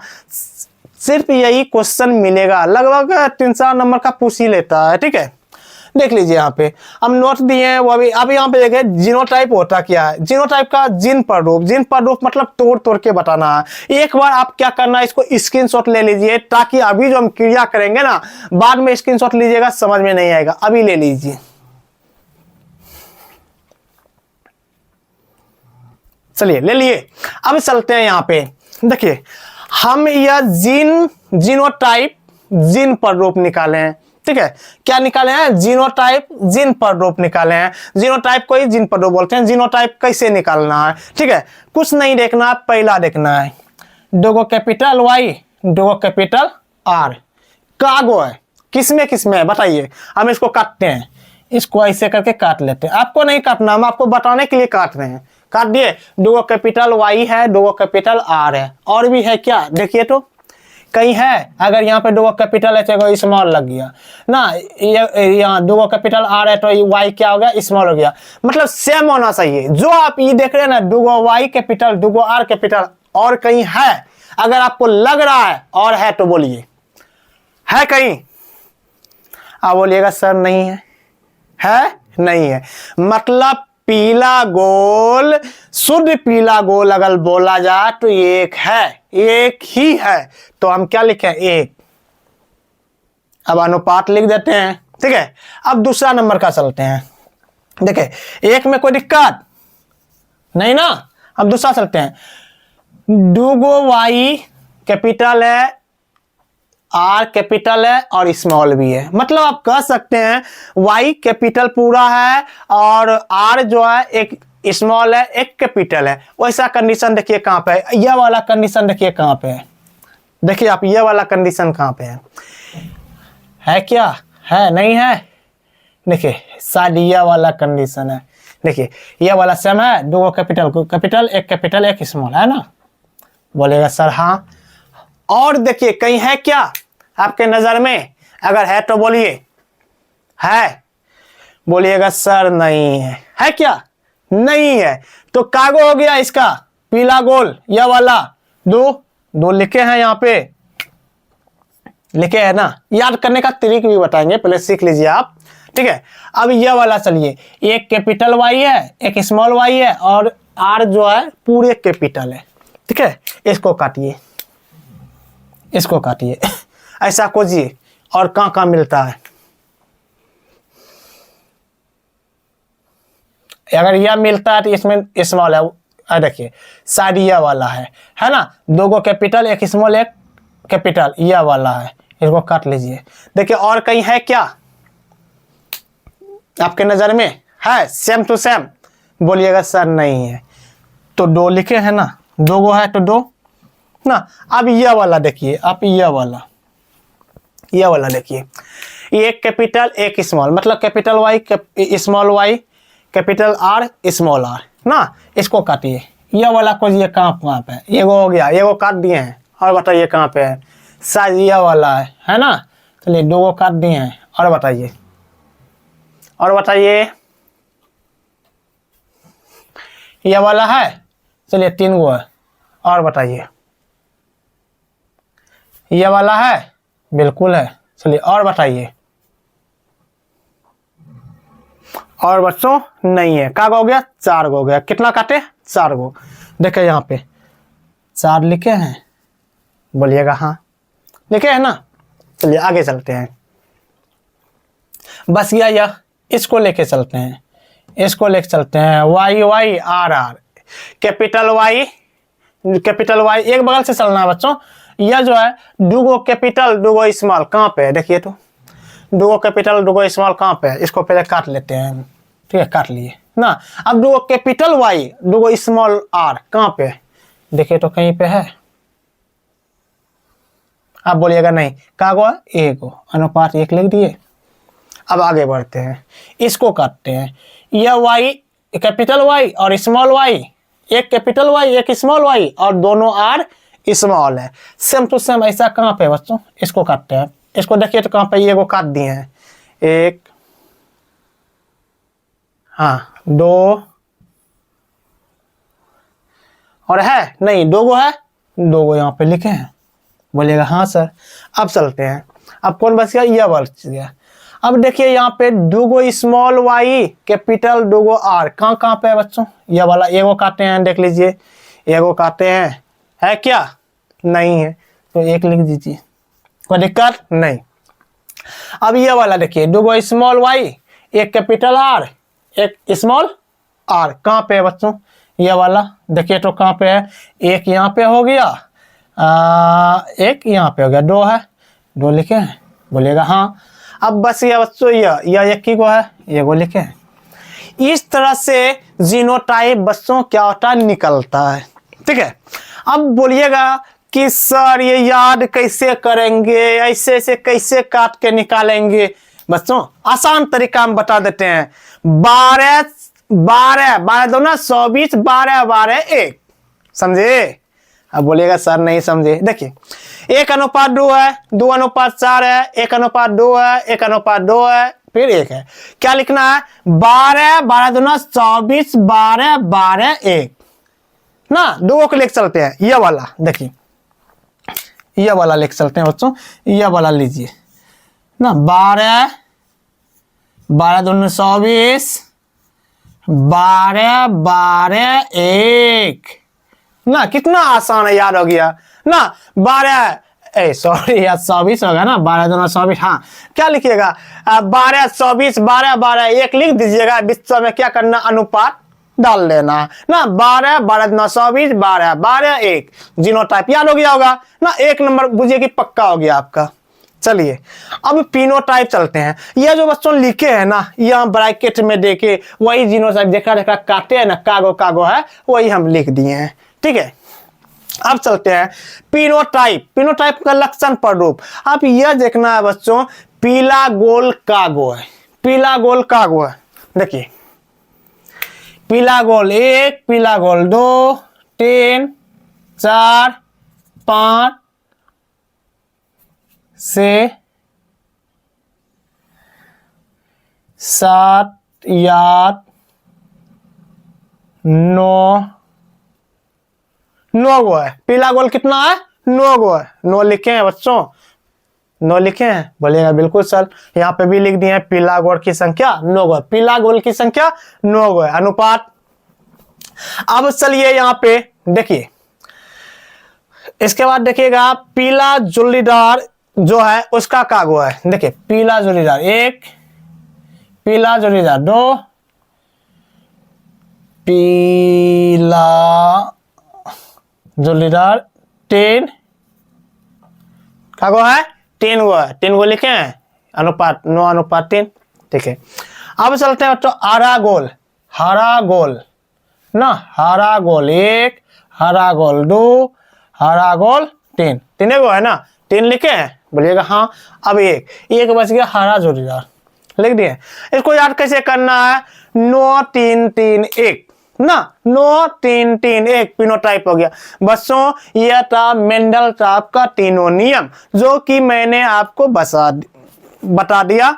सिर्फ यही क्वेश्चन मिलेगा, लगभग 3-4 नंबर का पूछ ही लेता है, ठीक है। देख लीजिए यहाँ पे हम नोट दिए हैं, वो अभी यहाँ पे देखें जीनोटाइप होता क्या है। जीनोटाइप का जीन पर रूप मतलब तोड़ तोड़ के बताना है। एक बार आप क्या करना है, इसको स्क्रीनशॉट ले लीजिए, ताकि अभी जो हम क्रिया करेंगे ना, बाद में स्क्रीनशॉट लीजिएगा समझ में नहीं आएगा, अभी ले लीजिए। चलिए ले लिए, अब चलते हैं यहाँ पे। देखिए हम यह जीनोटाइप जीन पर रूप निकाले हैं, ठीक है। क्या निकाले हैं, जीनोटाइप जीन पर रूप निकाले हैं। जीनोटाइप को ही जीन पर रूप बोलते हैं। जीनोटाइप कैसे निकालना है, ठीक है, कुछ नहीं देखना, पहला देखना है दोगो कैपिटल वाई, दोगो कैपिटल आर, कागो है, किसमें किसमें है बताइए। हम इसको काटते हैं, इसको ऐसे करके काट लेते हैं, आपको नहीं काटना, हम आपको बताने के लिए काट रहे हैं। काट दिए, दोगो कैपिटल वाई है, दोगो कैपिटल आर है, और भी है क्या देखिए तो कहीं है। अगर यहाँ पे दोगो कैपिटल है तो स्मॉल लग गया ना, यहाँ दोगो कैपिटल आर है तो वाई क्या हो गया, स्मॉल हो गया। मतलब सेम होना चाहिए। जो आप ये देख रहे हैं ना, दोगो वाई कैपिटल दोगो आर कैपिटल, और कहीं है, अगर आपको लग रहा है और है तो बोलिए, है कहीं, आप बोलिएगा सर नहीं है नहीं है। मतलब पीला गोल, शुद्ध पीला गोल अगर बोला जाए तो एक है, एक ही है, तो हम क्या लिखें, एक। अब अनुपात लिख देते हैं, ठीक है। अब दूसरा नंबर का चलते हैं। देखिए एक में कोई दिक्कत नहीं ना। अब दूसरा चलते हैं, डूगो वाई कैपिटल है, आर कैपिटल है और स्मॉल भी है। मतलब आप कह सकते हैं वाई कैपिटल पूरा है और आर जो है एक स्मॉल है एक कैपिटल है। वैसा कंडीशन देखिए कहां पे है, यह वाला कंडीशन देखिए कहां पे है। देखिए आप ये वाला कंडीशन कहां पे है क्या है, नहीं है। देखिए शायद यह वाला कंडीशन है। देखिए यह वाला सेम है, दो कैपिटल एक स्मॉल है ना। बोलेगा सर हाँ। और देखिए कहीं है क्या आपके नजर में, अगर है तो बोलिए है, बोलिएगा सर नहीं है। है क्या, नहीं है। तो कागो हो गया इसका पीला गोल, यह वाला दो लिखे हैं यहाँ पे, लिखे है ना। याद करने का तरीका भी बताएंगे, पहले सीख लीजिए आप, ठीक है। अब यह वाला चलिए, एक कैपिटल वाई है एक स्मॉल वाई है और आर जो है पूरे कैपिटल है, ठीक है। इसको काटिए, इसको काटिए ऐसा खोजिए और कहाँ मिलता है। अगर यह मिलता है तो इसमें स्मॉल है, देखिए शायद यह वाला है ना। दो गो कैपिटल एक स्मॉल एक कैपिटल, यह वाला है, इसको काट लीजिए। देखिए और कहीं है क्या आपके नजर में, है सेम टू सेम, बोलिएगा सर नहीं है। तो दो लिखे हैं ना, दो गो है तो दो ना। अब यह वाला देखिए आप, यह वाला देखिए, एक कैपिटल एक स्मॉल, मतलब capital Y small Y capital R small R ना। इसको काटिए, यह वाला को ये कहाँ पे है, ये हो गया, ये वो काट दिए हैं। और बताइए कहाँ पे है, शायद यह वाला है ना। चलिए दो को काट दिए हैं, और बताइए, और बताइए यह वाला है। चलिए तीन गो है, और बताइए यह वाला है, बिल्कुल है। चलिए और बताइए, और बच्चों नहीं है। का हो गया, चार गो हो गया। कितना काटे, चार गो। देखे यहाँ पे चार लिखे हैं, बोलिएगा हाँ लिखे हैं ना। चलिए आगे चलते हैं, बस यह इसको लेके चलते हैं, इसको लेके चलते हैं। Y Y R R capital Y एक बगल से चलना है बच्चों। यह जो है दूगो कैपिटल दूगो स्मॉल कहाँ पे है, देखिए तो दूगो कैपिटल दूगो स्मॉल कहाँ पे है। इसको पहले काट लेते हैं, ठीक है, काट लिए ना। अब दूगो कैपिटल वाई दूगो स्मॉल आर कहाँ पे है, देखिए तो कहीं पे है। आप बोलिएगा नहीं, का गो एक गो, अनुपात एक लिख दिए। अब आगे बढ़ते हैं, इसको काटते हैं। यह वाई कैपिटल वाई और स्मॉल वाई, एक कैपिटल वाई एक स्मॉल वाई और दोनों आर स्मॉल है, सेम टू सेम। ऐसा कहाँ पे बच्चों, इसको काटते हैं। इसको देखिए तो कहाँ पे, ये को काट दिए हैं, एक हाँ दो, और है नहीं, दो गो है, दो गो यहाँ पे लिखे हैं, बोलिएगा हाँ सर। अब चलते हैं, अब कौन बच गया, यह बच गया। अब देखिए यहाँ पे दूगो स्मॉल वाई कैपिटल दूगो आर कहाँ पे है बच्चों, यह वाला। एगो काटे हैं, देख लीजिए, एगो काटे हैं, है क्या, नहीं है, तो एक लिख दीजिए, कोई दिक्कत नहीं। अब यह वाला देखिए, दूगो स्मॉल वाई एक कैपिटल आर एक स्मॉल आर कहाँ पे है बच्चों, यह वाला। देखिए तो कहाँ पे है, एक यहाँ पे हो गया, एक यहाँ पे हो गया, दो है, दो लिखे हैं, बोलिएगा हाँ। अब बस ये बच्चों यह एक ही को है, ये को लिखे हैं। इस तरह से जीनोटाइप बच्चों क्या होता है, निकलता है, ठीक है। अब बोलिएगा कि सर ये याद कैसे करेंगे, ऐसे ऐसे कैसे काट के निकालेंगे। बच्चों आसान तरीका हम बता देते हैं, 12 दो ना 120, 12 12 1, समझे। अब बोलिएगा सर नहीं समझे। देखिए 1:2 है, 2:4 है, 1:2 है, 1:2 है, फिर 1 है। क्या लिखना है, 12 दूना 24, 12 12 1 ना। दो को लेकर चलते हैं, यह वाला देखिए, यह वाला लेकर चलते हैं बच्चों, यह वाला लीजिए ना। 12 दूना 24, 12 12 1 ना। कितना आसान है, याद हो गया ना। 12 सॉरी यार 24 होगा ना, 12 दूना 24। हाँ क्या लिखिएगा 12 24 12 12 1 लिख दीजिएगा। बीच में क्या करना, अनुपात डाल लेना ना। 12 12 दूना 24 12 12 1 जीनोटाइप याद हो गया होगा ना। 1 नंबर बुझिए कि पक्का हो गया आपका। चलिए अब फिनोटाइप चलते हैं। यह जो बच्चों लिखे हैं ना, यहाँ ब्रैकेट में देखे वही जीनोटाइप देखा देखा काटे है ना, कागो कागो है वही हम लिख दिए हैं। ठीक है, अब चलते हैं पिनोटाइप। पिनोटाइप का लक्षण प्ररूप अब यह देखना है बच्चों, पीला गोल कागो है, पीला गोल कागो है। देखिए पीला गोल 1, पीला गोल 2, 3 4 5 6 7 8 9 9 गो है। पीला गोल कितना है, 9 गो है। 9 लिखे हैं बच्चों, 9 लिखे हैं, बोलिएगा बिल्कुल सर। यहाँ पे भी लिख दिए हैं पीला गोल की संख्या 9 गो, पीला गोल की संख्या 9 गो है। अनुपात अब चलिए यहाँ पे देखिए, इसके बाद देखिएगा पीला जोड़ीदार जो है उसका कागो है। देखिए पीला जोड़ीदार 1, पीला जोड़ीदार 2, पीला जोड़ीदार 3 कागो है, 3 गो है। 3 गो लिखे हैं, अनुपात 9 अनुपात 3। ठीक है, अब चलते हैं बच्चों हरा गोल। हरा गोल ना, हरा गोल 1, हरा गोल 2, हरा गोल 3। 3 गो है ना, 3 लिखे हैं, बोलिएगा हाँ। अब एक बच गया हरा जोड़ीदार, लिख दिए। इसको याद कैसे करना है, 9 3 3 1 ना, 9 3 3 1 पिनोटाइप हो गया बच्चों। यह था मेंडल साहब का तीनों नियम जो कि मैंने आपको बता दिया।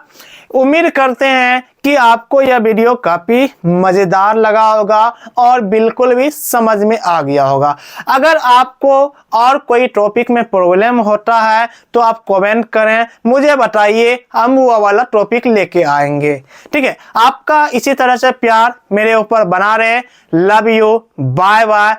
उम्मीद करते हैं कि आपको यह वीडियो काफी मजेदार लगा होगा और बिल्कुल भी समझ में आ गया होगा। अगर आपको और कोई टॉपिक में प्रॉब्लम होता है तो आप कमेंट करें, मुझे बताइए, हम वो वाला टॉपिक लेके आएंगे। ठीक है, आपका इसी तरह से प्यार मेरे ऊपर बना रहे। Love you, bye bye,